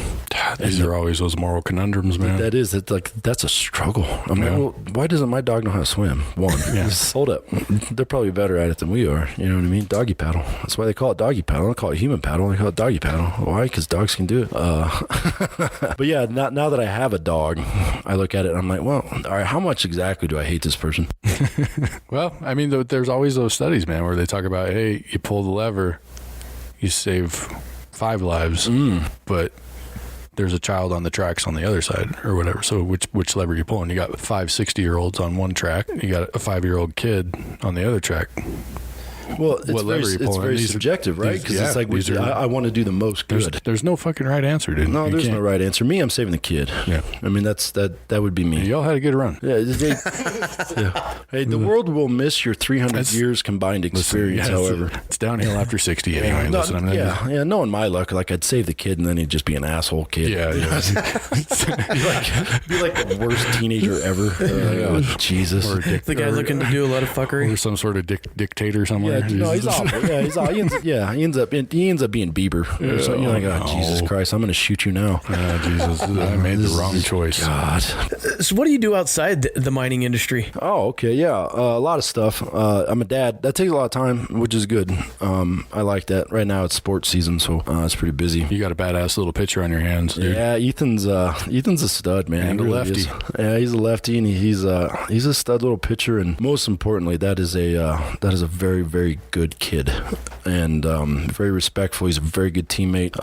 These are always those moral conundrums, man. That's a struggle. I'm like, well, why doesn't my dog know how to swim? One. Hold up. They're probably better at it than we are. You know what I mean? Doggy paddle. That's why they call it doggy paddle. They don't call it human paddle. They call it doggy paddle. Why? Because dogs can do it. But yeah, now that I have a dog, I look at it and I'm like, well, all right, how much exactly do I hate this person? Well, I mean, there's always those studies, man, where they talk about, hey, you pull the lever, you save 5 lives, but there's a child on the tracks on the other side or whatever. So which lever you pulling? You got 5 60-year-olds on one track. You got a 5-year-old kid on the other track. Well, it's very subjective, right? Because it's like, I want to do the most good. There's no fucking right answer, dude. No, there's no right answer. Me, I'm saving the kid. Yeah. I mean, that would be me. Y'all had a good run. Yeah. Hey, the world will miss your 300 years combined experience, however. It's downhill after 60 anyway. Knowing my luck, like I'd save the kid and then he'd just be an asshole kid. Yeah. be like the worst teenager ever. Oh, Jesus. Or the guy looking to do a lot of fuckery. Or some sort of dictator somewhere. No, he's awful. Yeah, he's awful. He ends up being Bieber. So you're like, oh, Jesus Christ, I'm going to shoot you now. Jesus, I made the wrong choice. God. So what do you do outside the mining industry? Oh, okay, yeah, a lot of stuff. I'm a dad. That takes a lot of time, which is good. I like that. Right now it's sports season, so it's pretty busy. You got a badass little pitcher on your hands, dude. Yeah, Ethan's a stud, man. And a lefty. Yeah, he's a lefty, and he's a stud little pitcher. And most importantly, that is a very, very good kid, and very respectful. He's a very good teammate.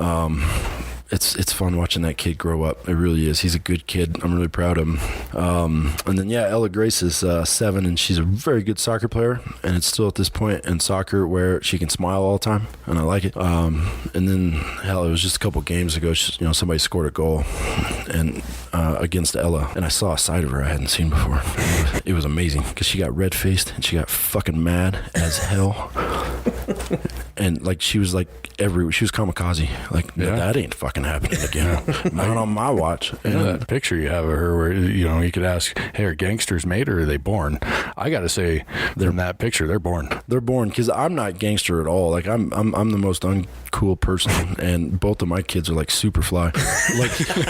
It's fun watching that kid grow up. It really is. He's a good kid. I'm really proud of him. And then Ella Grace is 7, and she's a very good soccer player. And it's still at this point in soccer where she can smile all the time, and I like it. And then hell, it was just a couple games ago. Somebody scored a goal and against Ella, and I saw a side of her I hadn't seen before. It was amazing because she got red faced and she got fucking mad as hell. And like she was like she was kamikaze. Like that ain't fucking happening again. Not on my watch. And that picture you have of her where, you could ask, hey, are gangsters made or are they born? I got to say, from that picture, they're born. They're born, because I'm not gangster at all. Like I'm the most uncool person, and both of my kids are like super fly.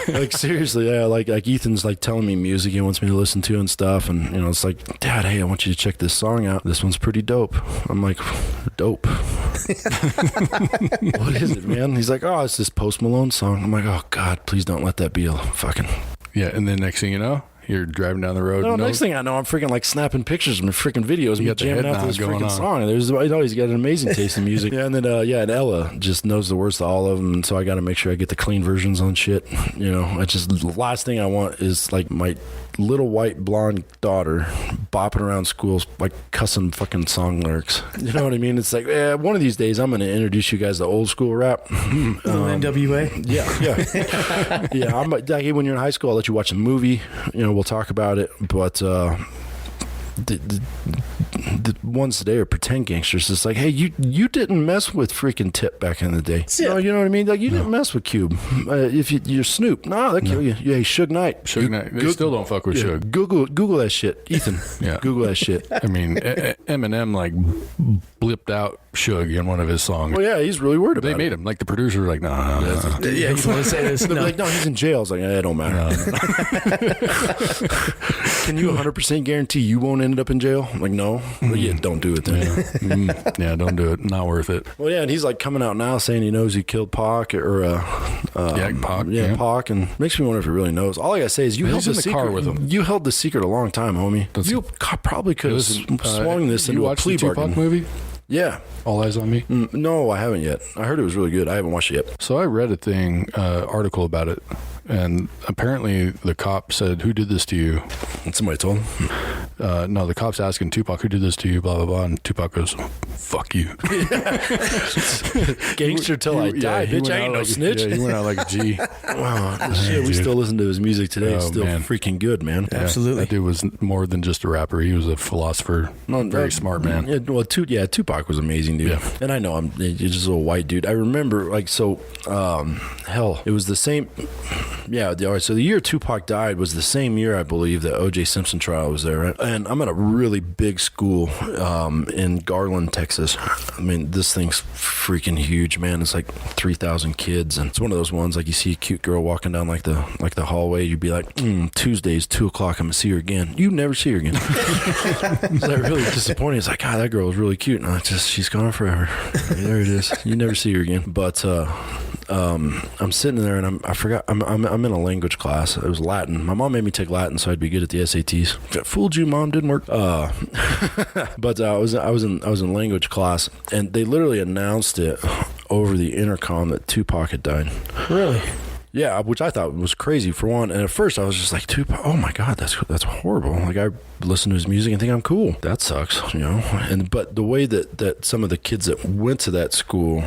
like seriously, yeah. Like Ethan's like telling me music he wants me to listen to and stuff, and it's like, Dad, hey, I want you to check this song out. This one's pretty dope. I'm like, dope. What is it, man? He's like, oh, it's this Post Malone song. I'm like, oh God, please don't let that be a fucking. Yeah, and then next thing you know, you're driving down the road. No, next thing I know, I'm freaking like snapping pictures and freaking videos. You got jamming out to this freaking song. He's got an amazing taste in music. Yeah, and then and Ella just knows the words to all of them, and so I got to make sure I get the clean versions on shit. The last thing I want is like my little white blonde daughter bopping around schools like cussing fucking song lyrics. You know what I mean? It's like, one of these days I'm going to introduce you guys to old school rap. NWA. Yeah. Yeah. I'm like, when you're in high school, I'll let you watch a movie. We'll talk about it, but the ones today are pretend gangsters. It's like, hey, you didn't mess with freaking Tip back in the day. No, you know what I mean? Like, you didn't mess with Cube. If you're Snoop, they'll kill you. Yeah, Suge Knight. They still don't fuck with Suge. Google that shit, Ethan. Yeah, Google that shit. I mean, Eminem like blipped out Suge in one of his songs. Well, yeah, he's really worried about it. They made him. Like the producer were like, no. Yeah, you want to say this? They're like, no, he's in jail. I was like, it don't matter. Can you 100% guarantee you won't end up in jail? I'm like, no. Well, yeah, don't do it then. Yeah, don't do it. Not worth it. Well, yeah, and he's like coming out now saying he knows he killed Pac or Pac. Yeah, Pac, and makes me wonder if he really knows. All I gotta say is you held the secret. Car with him. You held the secret a long time, homie. You probably could have swung this into a plea bargain. You watched the Tupac movie? Yeah. All Eyes on Me? No, I haven't yet. I heard it was really good. I haven't watched it yet. So I read a article about it, and apparently the cop said, who did this to you? And somebody told him? No, the cop's asking Tupac, who did this to you, blah, blah, blah, and Tupac goes, fuck you. Gangster till I die, bitch, I ain't no snitch. Yeah, he went out like a G. Wow. Shit, we still listen to his music today. It's still freaking good, man. Yeah, absolutely. That dude was more than just a rapper. He was a philosopher, very smart man. Yeah, well, Tupac was amazing, dude. Yeah. And I know I'm just a little white dude. I remember, hell, it was the same. Yeah, all right. So the year Tupac died was the same year, I believe, that O.J. Simpson trial was there, right? And I'm at a really big school in Garland, Texas. I mean, this thing's freaking huge, man. It's like 3,000 kids, and it's one of those ones like you see a cute girl walking down like the hallway. You'd be like, Tuesday's 2:00. I'm gonna see her again. You never see her again. It's like really disappointing. It's like, God, that girl was really cute. No, she's gone forever. There it is. You never see her again. But I'm sitting there and I forgot. I'm in a language class. It was Latin. My mom made me take Latin so I'd be good at the SATs. Fooled you, Mom. Didn't work. But I was in language class, and they literally announced it over the intercom that Tupac had died. Really? Yeah, which I thought was crazy for one. And at first I was just like, Tupac, oh my God, that's horrible. Like, I listen to his music and think I'm cool. That sucks, but the way that some of the kids that went to that school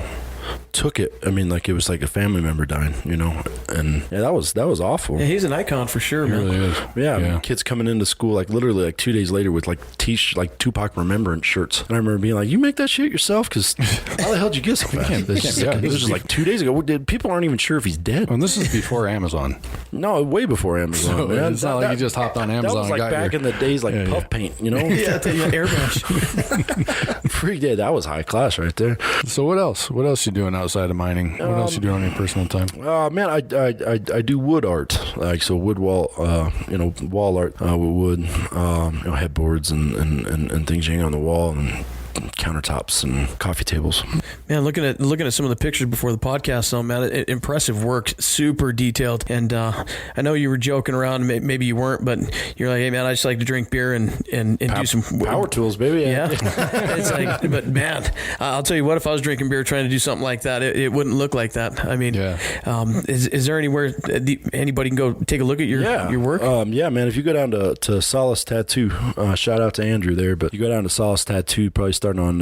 took it, I mean, like it was like a family member dying, and yeah, that was awful. Yeah, he's an icon for sure, man. He really is. Yeah, I mean, kids coming into school like literally like 2 days later with like like Tupac remembrance shirts, and I remember being like, you make that shit yourself? Because how the hell did you get so fast? This was just like 2 days ago. People aren't even sure if he's dead. And this is before Amazon. No, way before Amazon. So man. It's not like you just hopped on Amazon. That was like back in the days, like puff paint, Yeah, airbrush. Freak day. That was high class right there. So what else? What else you doing outside of mining? What else you doing on your personal time? Man, I do wood art, like so wood wall, wall art with wood, headboards and things hanging on the wall and countertops and coffee tables. Man, looking at some of the pictures before the podcast, though, man, impressive work, super detailed. And I know you were joking around, maybe you weren't, but you're like, hey man, I just like to drink beer and do some power tools, baby. Yeah. It's like, but man, I'll tell you what, if I was drinking beer trying to do something like that, it wouldn't look like that. I mean, is there anywhere anybody can go take a look at your work? Yeah, man. If you go down to Solace Tattoo, shout out to Andrew there, but you go down to Solace Tattoo, probably start starting on.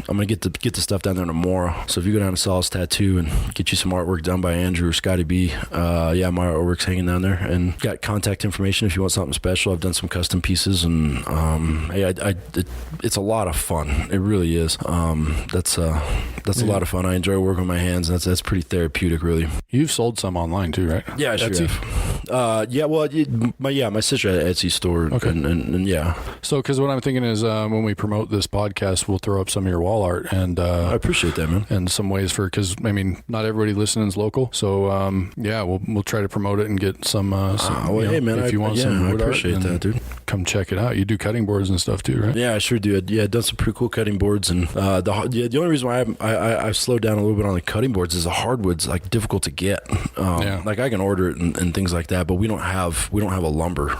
I'm gonna get the stuff down there tomorrow. So if you go down to Sol's Tattoo and get you some artwork done by Andrew or Scotty B, yeah, my artwork's hanging down there, and got contact information if you want something special. I've done some custom pieces, and it's a lot of fun. It really is. That's a lot of fun. I enjoy working with my hands. That's pretty therapeutic, really. You've sold some online too, right? Yeah, I sure have. Yeah, well, my sister had an Etsy store, okay. and yeah. So, because what I'm thinking is when we promote this podcast, we'll throw up some of your wall art, and I appreciate that, man. And some ways because I mean, not everybody listening is local, so yeah, we'll try to promote it and get some. Hey, man, if you want some wood I appreciate art, that, dude. Come check it out. You do cutting boards and stuff too, right? Yeah, I sure do. I've done some pretty cool cutting boards, and the only reason why I've slowed down a little bit on the cutting boards is the hardwood's like difficult to get. Like I can order it and things like that, but we don't have a lumber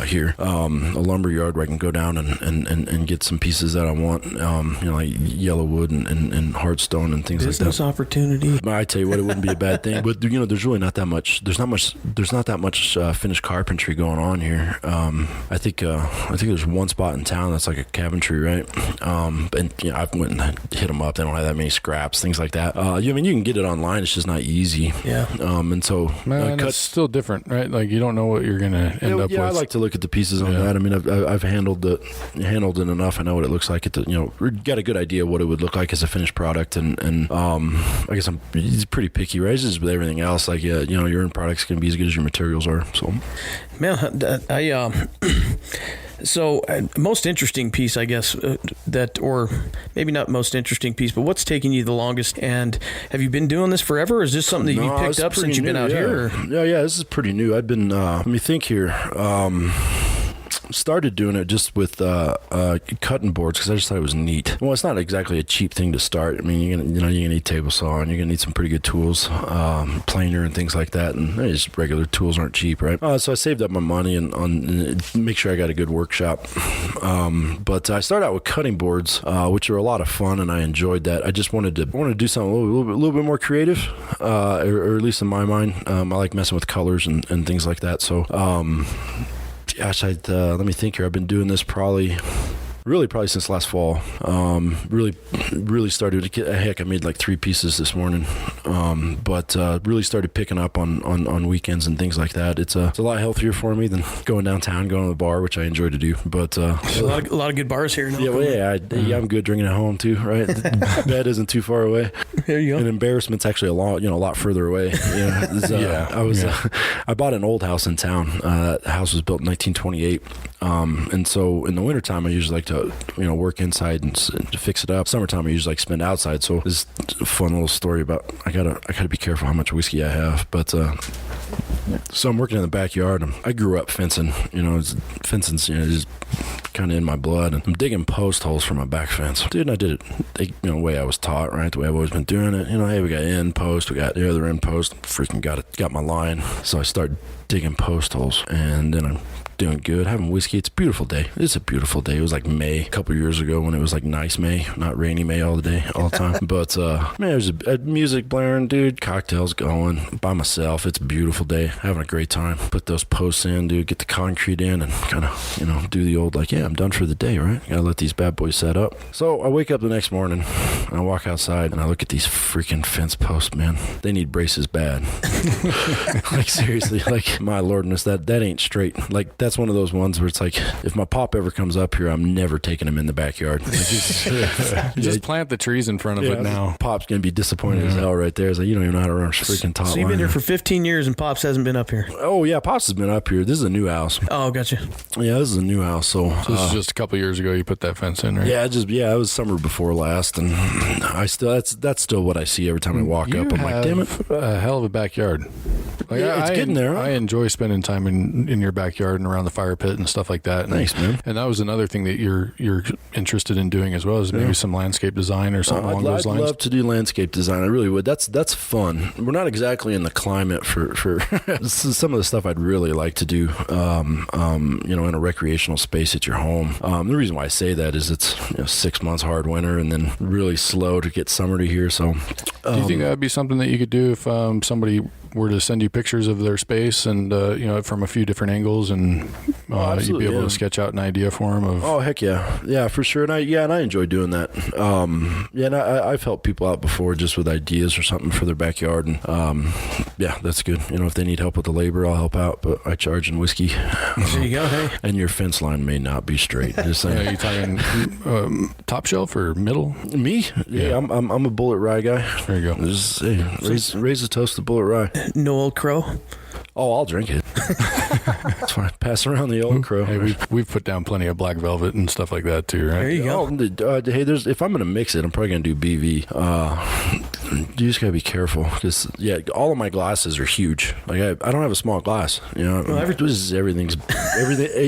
here, a lumber yard where I can go down and get some pieces that I want, like yellow wood and hardstone and things like that. Business opportunity. I tell you what, it wouldn't be a bad thing, but there's really not that much. There's not that much finished carpentry going on here. I think there's one spot in town that's like a cabinetry, right? And I went and hit them up. They don't have that many scraps, things like that. I mean, you can get it online. It's just not easy. Yeah. And so it's still different, right? Like you don't know what you're gonna end up with. I like to look at the pieces on that. I mean, I've handled it enough. I know what it looks like. Got a good idea what it would look like as a finished product, and I guess it's pretty picky, right? It's just with everything else. Like your end product's gonna be as good as your materials are. So, man, So, most interesting piece, I guess, or maybe not most interesting piece, but what's taking you the longest? And have you been doing this forever, or is this something that you picked up since you've been out here? Yeah, this is pretty new. I've been, let me think here. Started doing it just with cutting boards because I just thought it was neat. Well, it's not exactly a cheap thing to start. I mean, you're gonna need table saw, and you're gonna need some pretty good tools, planer and things like that. And just regular tools aren't cheap, right? So I saved up my money and make sure I got a good workshop. But I started out with cutting boards, which are a lot of fun, and I enjoyed that. I just wanted to do something a little bit more creative, or at least in my mind. I like messing with colors and things like that. So. Gosh, let me think here. I've been doing this probably since last fall. Really started to heck, I made like 3 pieces this morning. But really started picking up on weekends and things like that. It's a lot healthier for me than going downtown, going to the bar, which I enjoy to do. But a lot of good bars here. I'm good drinking at home too, right? The bed isn't too far away. There you go. And embarrassment's actually a lot further away. I bought an old house in town. That house was built in 1928. And so in the wintertime, I usually like to work inside and fix it up. Summertime I usually like spend outside. So this is a fun little story about I gotta be careful how much whiskey I have. But so I'm working in the backyard. I grew up fencing. Fencing's just kind of in my blood. And I'm digging post holes for my back fence, dude. And I did it the way I was taught, right? The way I've always been doing it. Hey, we got end post, we got the other end post. Freaking got my line. So I started digging post holes, and then I'm doing good, having whiskey. It's a beautiful day. It's a beautiful day. It was like May a couple years ago when it was like nice May, not rainy May all the time. But man, there's music blaring, dude, cocktails going by myself. It's a beautiful day, having a great time. Put those posts in, dude, get the concrete in, and kind of do the old I'm done for the day, right? Gotta let these bad boys set up. So I wake up the next morning and I walk outside and I look at these freaking fence posts, man. They need braces bad. Like seriously, like my lordness, that ain't straight. Like that's one of those ones where it's like, if my pop ever comes up here, I'm never taking him in the backyard. Like, just plant the trees in front of it now. Pop's gonna be disappointed as hell right there. It's like, you don't even know how to run a freaking top line. So you've been here for 15 years and Pops hasn't been up here? Oh yeah, Pops has been up here. This is a new house. Oh, gotcha. Yeah, this is a new house. So this is just a couple years ago you put that fence in, right? Yeah, it was summer before last, and that's still what I see every time I walk up. I'm like, damn it, a hell of a backyard. Like, yeah, it's getting there. Huh? I enjoy spending time in your backyard and around the fire pit and stuff like that. Thanks, man. And that was another thing that you're interested in doing as well, is maybe some landscape design or something along those lines. I'd love to do landscape design. I really would. That's fun. We're not exactly in the climate for some of the stuff I'd really like to do. In a recreational space at your home. The reason why I say that is it's 6 months hard winter and then really slow to get summer to here. So, do you think that would be something that you could do if somebody were to send you pictures of their space and from a few different angles, and you'd be able to sketch out an idea for them of. Oh heck yeah, for sure. And I enjoy doing that. And I've helped people out before just with ideas or something for their backyard, and that's good. If they need help with the labor, I'll help out, but I charge in whiskey. There you go. Hey. And your fence line may not be straight. Just saying. You talking top shelf or middle? Me? Yeah, I'm a Bullet Rye guy. There you go. Just raise a toast to Bullet Rye. No Old Crow. Oh, I'll drink it. That's fine. Pass around the Old Crow. Hey, we've put down plenty of Black Velvet and stuff like that too, right? There you go. Hey, if I'm gonna mix it, I'm probably gonna do BV. You just gotta be careful because all of my glasses are huge. Like I don't have a small glass. Everything.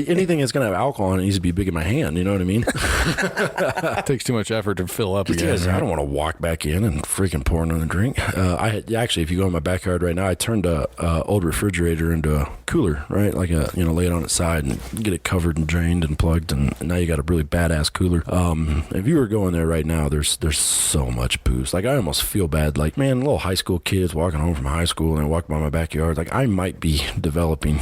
Anything that's gonna have alcohol in it needs to be big in my hand. You know what I mean? It takes too much effort to fill up again. Right? I don't want to walk back in and freaking pour another drink. Actually, if you go in my backyard right now, I turned a old refrigerator into a cooler, right? Like lay it on its side and get it covered and drained and plugged, and now you got a really badass cooler. If you were going there right now, there's so much booze. Like I almost feel bad. Like, man, little high school kids walking home from high school and I walk by my backyard. Like I might be developing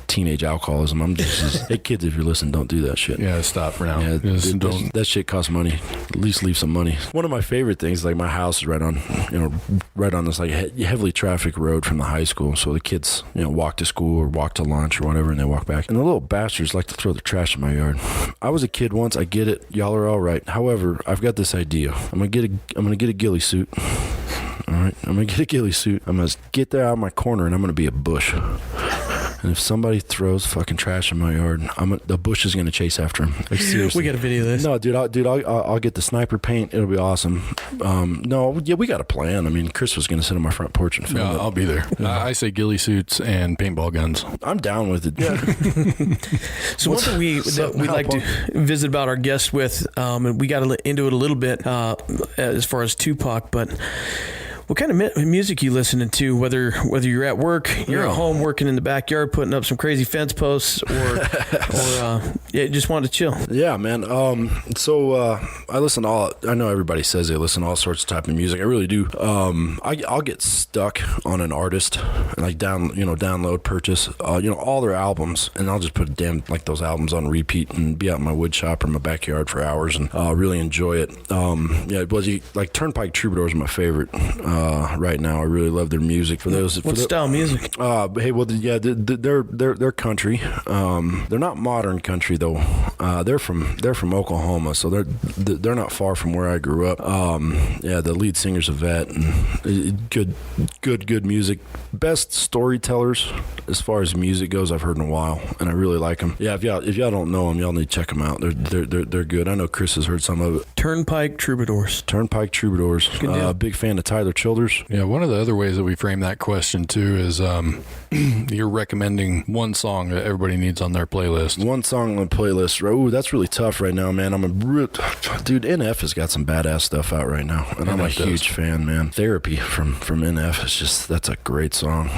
teenage alcoholism. I'm just hey kids, if you're listening, don't do that shit. Yeah, stop for now. Yeah, that shit costs money. At least leave some money. One of my favorite things, like my house is right on this like heavily trafficked road from the high school. So the kids, walk to school or walk to lunch or whatever, and they walk back. And the little bastards like to throw the trash in my yard. I was a kid once. I get it. Y'all are all right. However, I've got this idea. I'm gonna get a ghillie suit. All right, I'm gonna get a ghillie suit. I'm gonna get there out of my corner and I'm gonna be a bush. And if somebody throws fucking trash in my yard, the bush is gonna chase after him. Like, seriously. We got a video of this. No, dude, I'll get the sniper paint. It'll be awesome. We got a plan. I mean, Chris was gonna sit on my front porch and film it. I'll be there. I say ghillie suits and paintball guns. I'm down with it. Yeah. So one thing we like to visit about our guests with, and we got into it a little bit as far as Tupac, but. What kind of music you listening to? Whether you're at work, you're at home working in the backyard, putting up some crazy fence posts, or just want to chill. Yeah, man. I listen to all. I know everybody says they listen to all sorts of type of music. I really do. I'll get stuck on an artist and like download, purchase, all their albums, and I'll just put those albums on repeat and be out in my wood shop or my backyard for hours and really enjoy it. Like Turnpike Troubadours are my favorite. Right now, I really love their music. What style music? They're country. They're not modern country though. They're from Oklahoma, so they're not far from where I grew up. The lead singer's a vet, and good music. Best storytellers as far as music goes I've heard in a while, and I really like them. Yeah, if y'all don't know them, y'all need to check them out. They're good. I know Chris has heard some of it. Turnpike Troubadours. Big fan of Tyler Childers. Yeah, one of the other ways that we frame that question too is you're recommending one song that everybody needs on their playlist. One song on the playlist. Oh, that's really tough right now, man. Dude, NF has got some badass stuff out right now, and I'm a huge fan, man. Therapy from NF that's a great song.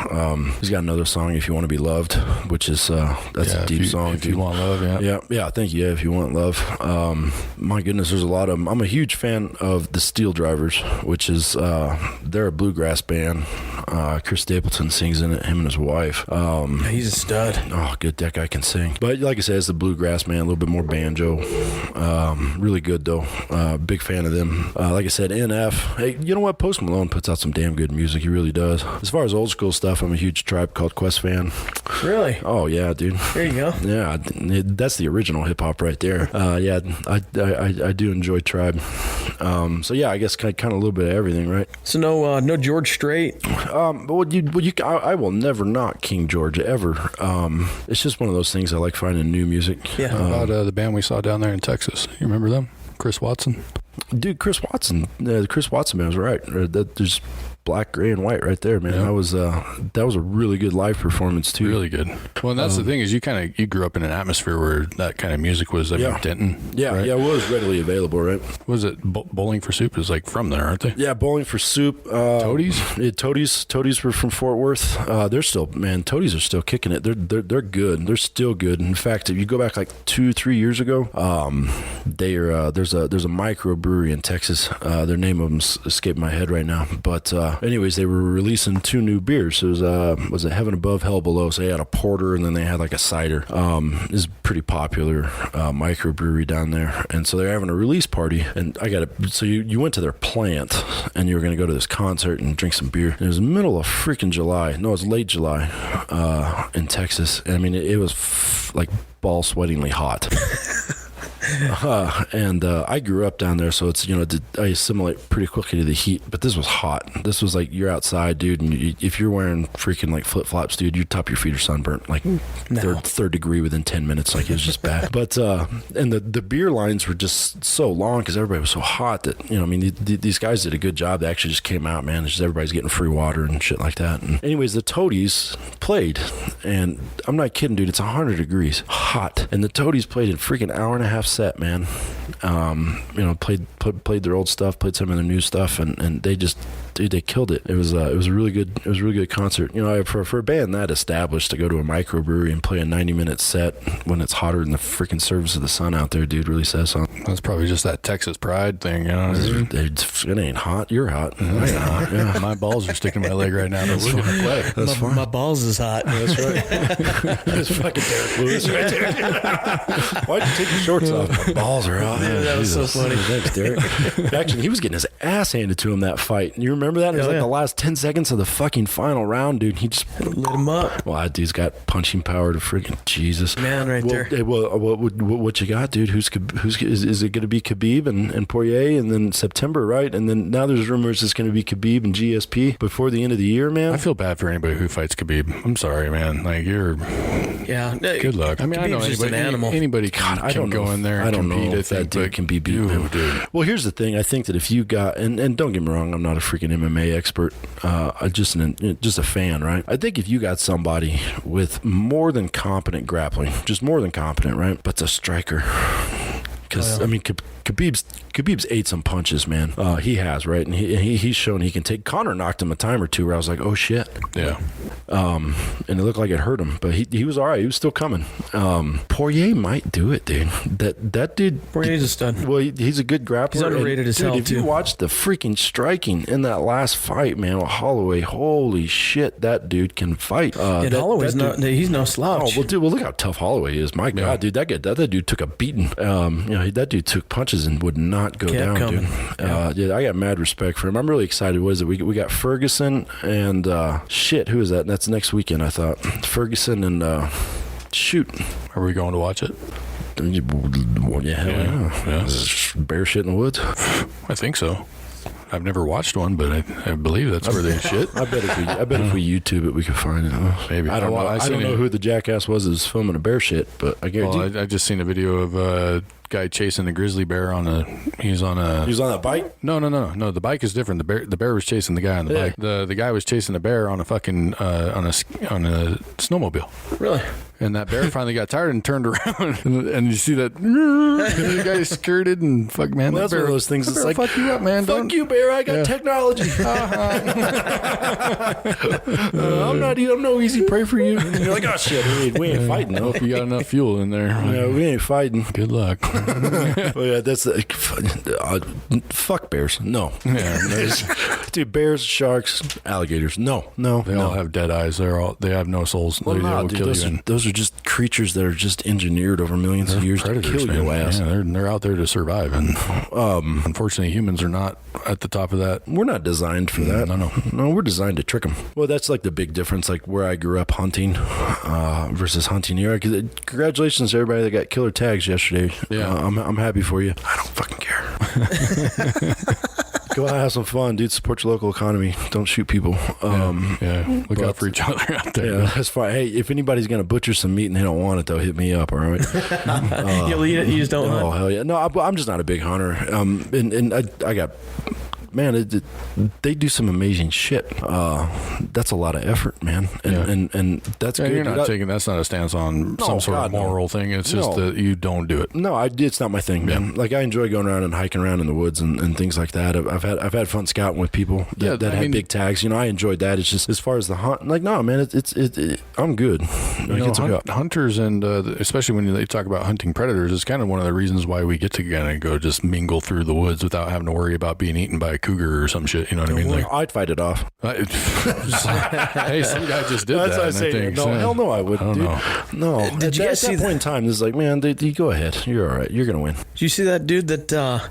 He's got another song, If You Want to Be Loved, which is that's a deep song. If you want love, yeah. Thank you. Yeah, If You Want Love. My goodness, there's a lot of them. I'm a huge fan of the Steel Drivers, which is they're a bluegrass band. Chris Stapleton sings in it, him and his wife. He's a stud. Oh, good. That guy can sing. But like I said, it's the bluegrass man, a little bit more banjo. Really good though. Big fan of them. Like I said, NF. Hey, you know what? Post Malone puts out some damn good music. He really does. As far as old school stuff, I'm a huge Tribe Called Quest fan. Really? Oh yeah, dude. There you go. Yeah, that's the original hip hop right there. I do enjoy Tribe. I guess kind of a little bit of everything, right? So no George Strait. I will never knock King George ever. It's just one of those things I like finding new music. Yeah. How about the band we saw down there in Texas? You remember them? Chris Watson. Dude, Chris Watson. The Chris Watson man was right. There's black, gray, and white right there, man. Yep. That was a really good live performance too. Really good. Well, and that's the thing is you grew up in an atmospue where that kind of music was Denton. Yeah, right? Yeah, it was readily available, right? Was it Bowling for Soup is like from there, aren't they? Yeah, Bowling for Soup. Toadies? Yeah, Toadies were from Fort Worth. They're still, man, Toadies are still kicking it. They're good. They're still good. In fact, if you go back like 2-3 years ago, there's a micro microbrewery in Texas. Their name of them escaped my head right now. But anyways, they were releasing 2 new beers. It was it Heaven Above, Hell Below. So they had a porter and then they had like a cider. It's a pretty popular microbrewery down there. And so they're having a release party. And so you went to their plant and you were going to go to this concert and drink some beer. And it was the middle of freaking July. No, it was late July in Texas. And I mean, it was like ball sweatingly hot. And I grew up down there, so it's, I assimilate pretty quickly to the heat, but this was hot. This was like, you're outside, dude, and if you're wearing freaking like flip-flops, dude, your top of your feet are sunburnt, like third degree within 10 minutes. Like, it was just bad. But and the beer lines were just so long because everybody was so hot that, these guys did a good job. They actually just came out, man. It's just everybody's getting free water and shit like that. And anyways, the Toadies played, and I'm not kidding, dude, it's 100 degrees hot, and the Toadies played in freaking hour and a half set, man. Played their old stuff, played some of their new stuff, and they just, dude, they killed it. It was a really good concert. For a band that established to go to a microbrewery and play a 90-minute set when it's hotter than the freaking surface of the sun out there, dude, really says something. That's probably just that Texas pride thing, It ain't hot. You're hot. I ain't hot. Yeah. My balls are sticking to my leg right now, but we're gonna play. That's fine. My balls is hot. That's right. That's fucking Derek Lewis right there. Why'd you take your shorts off? My balls are hot. Yeah, that was so funny. Thanks, Derek. Actually, he was getting his ass handed to him that fight. You remember that? It was the last 10 seconds of the fucking final round, dude. He just lit him up. Well, that dude's got punching power to freaking Jesus. Man, right there. What you got, dude? Is it going to be Khabib and Poirier, and then September, right? And then now there's rumors it's going to be Khabib and GSP before the end of the year, man. I feel bad for anybody who fights Khabib. I'm sorry, man. Like, you're... Yeah. Good luck. I mean, Khabib's I know just anybody, an animal. Anybody can go in there and I don't compete. know if that dude can be beat, man. Dude. Well, here's the thing. I think that if you got, and don't get me wrong, I'm not a freaking MMA expert. I'm just a fan, right? I think if you got somebody with more than competent grappling, just more than competent, right? But a striker. Because, I mean, Khabib's ate some punches, man. He has, right? And he's shown he can take. Conor knocked him a time or two where I was like, oh, shit. Yeah. And it looked like it hurt him. But he was all right. He was still coming. Poirier might do it, dude. That dude... Poirier's a stud. Well, he's a good grappler. He's underrated as hell, if too. You watch the freaking striking in that last fight, man, with Holloway, holy shit, that dude can fight. Holloway's he's no slouch. Oh, well, dude, look how tough Holloway is. My God, dude, that dude took a beating. That dude took punches and would not go down, dude. I got mad respect for him. I'm really excited. What is it? We got Ferguson and who is that? That's next weekend, I thought. Ferguson and shoot. Are we going to watch it? Yeah. Bear shit in the woods. I think so. I've never watched one, but I believe that's where they shit. I bet if we YouTube it, we could find it. Maybe. I don't know. I don't know who the jackass was that was filming a bear shit, but I guarantee. Well, I just seen a video of a guy chasing a grizzly bear He was on that bike? No. The bike is different. The bear was chasing the guy on the bike. The guy was chasing a bear on a fucking on a snowmobile. Really? And that bear finally got tired and turned around, and you see that the guy skirted and fuck, man. Well, that's bear, one of those things. It's like, fuck you up, man. Fuck you, bear. I got technology. I'm no easy prey for you. And you're like, oh shit, we ain't fighting. I hope you got enough fuel in there. Yeah, we ain't fighting. Good luck. Well, yeah, that's fuck bears. No. Yeah, dude, bears, sharks, alligators. No. They all have dead eyes. They have no souls. Well, they will kill you. Those are just creatures that are just engineered over millions of years to kill your ass. Yeah, they're out there to survive, and unfortunately, humans are not at the top of that. We're not designed for that. No, we're designed to trick them. Well, that's like the big difference, like where I grew up hunting versus hunting here. Congratulations to everybody that got killer tags yesterday. Yeah, I'm happy for you. I don't fucking care. Go out and have some fun, dude. Support your local economy. Don't shoot people. Look out for each other out there. Yeah, that's fine. Hey, if anybody's gonna butcher some meat and they don't want it, though, hit me up. All right. You'll eat it. You just don't hunt. Oh hell yeah! No, I'm just not a big hunter. And I got man, they do some amazing shit. That's a lot of effort, man, and that's good. You're not taking that's not a stance on some sort of moral thing. It's just that you don't do it. No, it's not my thing, man. Like I enjoy going around and hiking around in the woods and things like that. I've had fun scouting with people that had big tags. I enjoyed that. It's just as far as the hunt, like no, man, I'm good. Hunters and especially when they talk about hunting predators, it's kind of one of the reasons why we get to kind of go just mingle through the woods without having to worry about being eaten by a cougar or some shit. You know what I mean? Like I'd fight it off. Hey, some guy just did That's that. What I say. No, hell no, I wouldn't. No. Did you guys see that point in time? It's like, man, you go ahead. You're all right. You're gonna win. Did you see that dude that I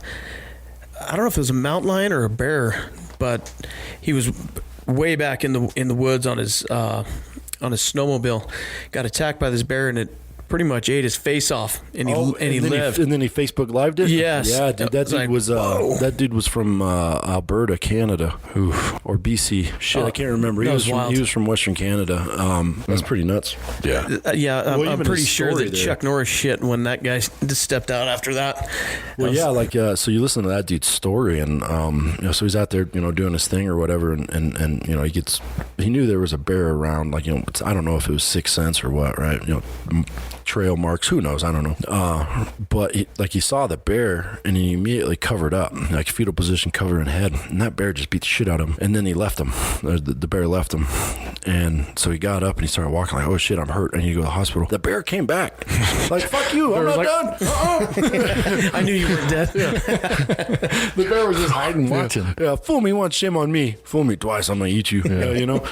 don't know if it was a mountain lion or a bear, but he was way back in the woods on his snowmobile, got attacked by this bear, and it pretty much ate his face off, and he lived. And then he Facebook Lived it? Yes. Yeah, dude, that dude was from Alberta, Canada, or BC. Shit, I can't remember. He was from Western Canada. That's pretty nuts. Yeah. I'm pretty sure that Chuck Norris shit when that guy just stepped out after that. Well, so you listen to that dude's story, and so he's out there, doing his thing or whatever, and he knew there was a bear around, like, I don't know if it was 6 cents or what, right? Trail marks, who knows, I don't know, but he saw the bear and he immediately covered up, like fetal position, covering head, and that bear just beat the shit out of him, and then he left him. The bear left him, and so he got up and he started walking like, oh shit, I'm hurt, I need to go to the hospital. The bear came back like, fuck you, I'm not done. I knew you were dead. The bear was just hiding, watching. Yeah, fool me once, shame on me. Fool me twice, I'm gonna eat you. And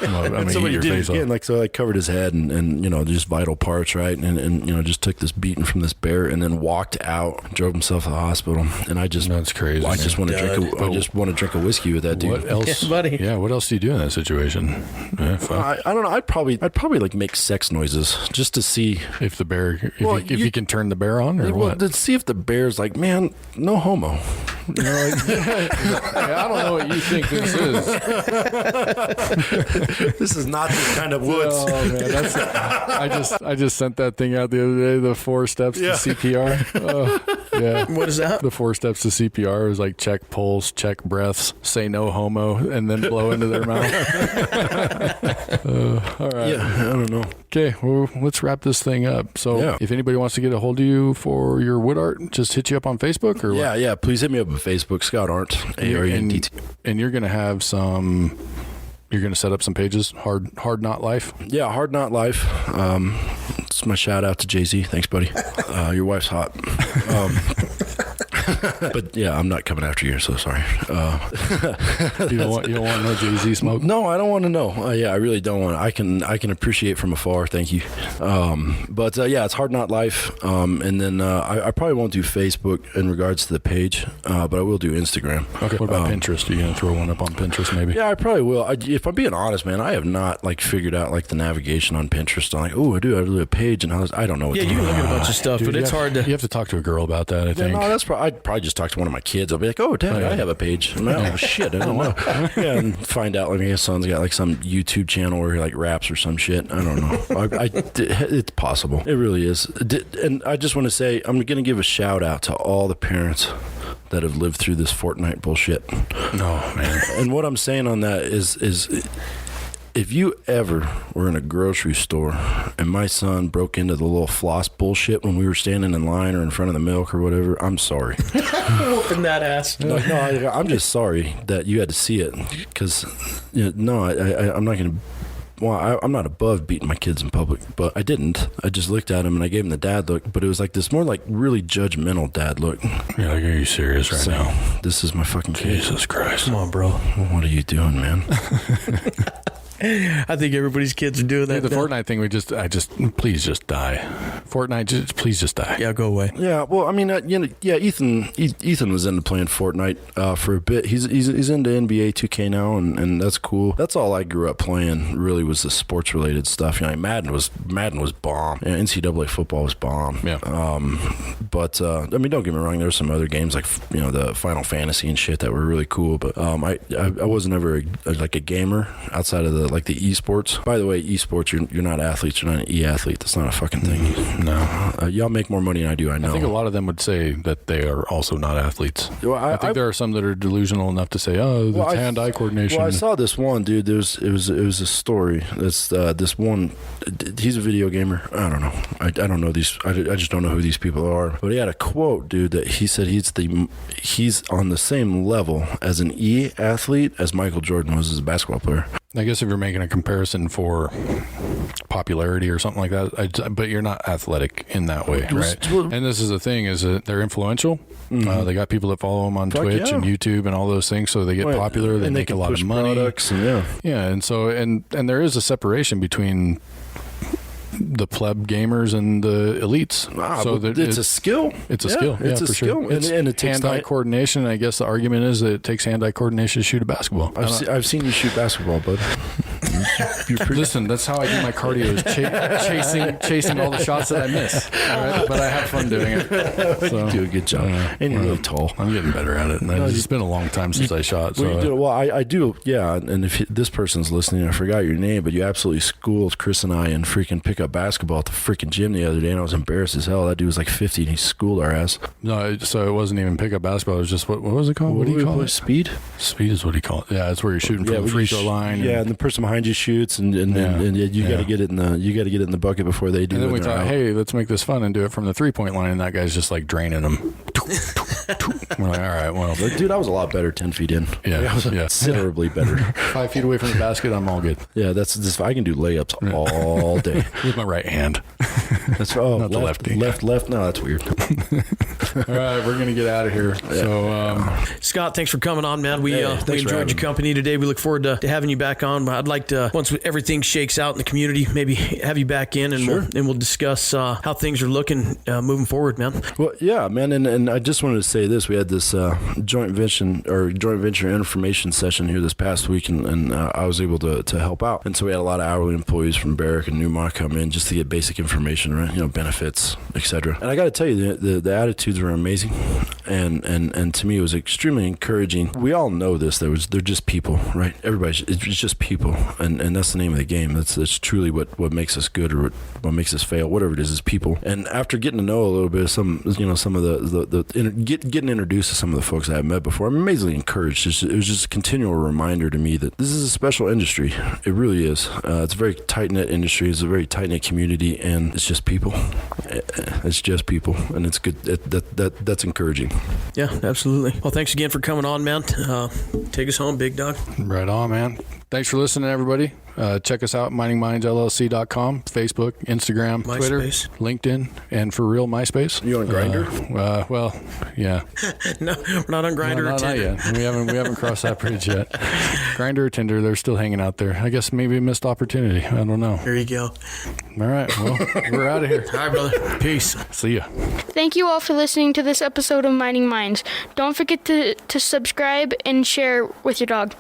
so when he did it again, so I covered his head and just vital parts, right, and just took this beating from this bear and then walked out, drove himself to the hospital, and that's crazy. I just want to drink a whiskey with that dude. What else, buddy? Yeah, what else do you do in that situation? I don't know. I'd probably like make sex noises just to see if the bear, if you can turn the bear on, or what? To see if the bear's like, man, no homo. I don't know what you think this is. This is not this kind of woods. Oh man, I just sent that thing out the other day. The 4 steps to CPR. Yeah. What is that? The 4 steps to CPR is like check pulse, check breaths, say no homo, and then blow into their mouth. All right. Yeah, I don't know. Okay, well, let's wrap this thing up. So, if anybody wants to get a hold of you for your wood art, just hit you up on Facebook, or what? Yeah. Please hit me up on Facebook, Scott Arendt, ARENT. And you're going to have some. You're going to set up some pages. Hard Knot Life. Yeah, Hard Knot Life. It's my shout out to Jay-Z. Thanks, buddy. Your wife's hot. But yeah, I'm not coming after you, so sorry. You don't want no Jay-Z smoke? No, I don't want to know. I really don't want. I can appreciate from afar. Thank you. But it's Hard Knot Life. And then I probably won't do Facebook in regards to the page, but I will do Instagram. Okay. What about Pinterest? Are you gonna throw one up on Pinterest, maybe? Yeah, I probably will. If I'm being honest, man, I have not figured out the navigation on Pinterest. I'm like, I do a page, and I don't know what. Yeah, you can look at a bunch of stuff, but it's hard to. You have to talk to a girl about that. I think. No, that's I'd probably just talk to one of my kids. I'll be like, oh, Dad, I have a page. I'm like, oh shit, I don't know. Yeah, and find out his son's got some YouTube channel where he raps or some shit. I don't know. It's possible. It really is. And I just want to say, I'm going to give a shout out to all the parents that have lived through this Fortnite bullshit. No, man. And what I'm saying on that is if you ever were in a grocery store and my son broke into the little floss bullshit when we were standing in line or in front of the milk or whatever, I'm sorry. Whooping that ass. No, I'm just sorry that you had to see it, because I'm not going to. Well, I'm not above beating my kids in public, but I didn't. I just looked at him and I gave him the dad look, but it was this more really judgmental dad look. You're like, are you serious now? This is my fucking kid. Jesus Christ. Come on, bro. What are you doing, man? I think everybody's kids are doing that. The Fortnite thing, please just die. Fortnite, please just die. Yeah, go away. Yeah, well, I mean, Ethan was into playing Fortnite for a bit. He's into NBA 2K now, and that's cool. That's all I grew up playing. Really, was the sports related stuff. Madden was bomb. NCAA football was bomb. Yeah. But don't get me wrong. There's some other games like the Final Fantasy and shit that were really cool. But I wasn't ever a gamer outside of the like the esports. By the way, esports, you're not athletes. You're not an e-athlete. That's not a fucking thing. No. Y'all make more money than I do, I know. I think a lot of them would say that they are also not athletes. Well, I think there are some that are delusional enough to say, it's hand-eye coordination. Well, I saw this one dude. It was a story. That's this one. He's a video gamer. I don't know. I don't know these. I just don't know who these people are. But he had a quote, dude, that he said he's on the same level as an e-athlete as Michael Jordan was as a basketball player. I guess if you're making a comparison for popularity or something like that, but you're not athletic in that way, right? And this is the thing, is that they're influential. Mm-hmm. They got people that follow them on Twitch and YouTube and all those things, so they get popular. They make a lot of money. And so and there is a separation between the pleb gamers and the elites. So it's a skill. It's a skill. It's a for skill. Sure. And it takes hand-eye coordination. I guess the argument is that it takes hand-eye coordination to shoot a basketball. I've seen you shoot basketball, bud. Listen, that's how I do my cardio, is chasing all the shots that I miss. All right? But I have fun doing it. So, you do a good job. And you're really tall. I'm getting better at it. And it's been a long time since I shot. So. I do, yeah. And if this person's listening, I forgot your name, but you absolutely schooled Chris and I in freaking pickup basketball at the freaking gym the other day, and I was embarrassed as hell. That dude was like 50, and he schooled our ass. No, so it wasn't even pickup basketball. It was just, what was it called? What do you call it? Speed? Speed is what he called it. Yeah, it's where you're shooting from the free throw line. Yeah, and the person behind you shoots, and you got to get it in the bucket before they do. And then we thought, hey, let's make this fun and do it from the 3-point line, and that guy's just like draining them. We're like, all right, well, dude, I was a lot better 10 feet in. Yeah, I was considerably better. 5 feet away from the basket, I'm all good. Yeah, that's just, I can do layups all day with my right hand. That's not the lefty. Left. No, that's weird. All right, we're gonna get out of here. So, Scott, thanks for coming on, man. We enjoyed your company today. We look forward to having you back on. I'd like to, once everything shakes out in the community, maybe have you back in, and we'll discuss how things are looking moving forward, man. Well, yeah, man, and I just wanted to say this: we had this joint venture information session here this past week, and I was able to help out, and so we had a lot of hourly employees from Barrick and Newmont come in just to get basic information, right? Benefits, etc. And I got to tell you, the attitudes were amazing, and to me it was extremely encouraging. We all know this. They're just people, right? It's just people, and that's the name of the game. That's truly what makes us good, or what makes us fail, whatever it is people. And after getting to know a little bit of some of getting introduced to some of the folks I had met before, I'm amazingly encouraged. It was just a continual reminder to me that this is a special industry. It really is. It's a very tight-knit industry. It's a very tight-knit community, and it's just people. It's just people, and it's good. That's encouraging. Yeah, absolutely. Well, thanks again for coming on, man. Take us home, big dog. Right on, man. Thanks for listening, everybody. Check us out, miningmindsllc.com, Facebook, Instagram, MySpace. Twitter, LinkedIn, and for real, MySpace. You on Grindr? Well, yeah. No, we're not on Grindr or Tinder. Not yet. We haven't crossed that bridge yet. Grindr or Tinder, they're still hanging out there. I guess maybe a missed opportunity. I don't know. There you go. All right. Well, we're out of here. All right, brother. Peace. See ya. Thank you all for listening to this episode of Mining Minds. Don't forget to subscribe and share with your dog.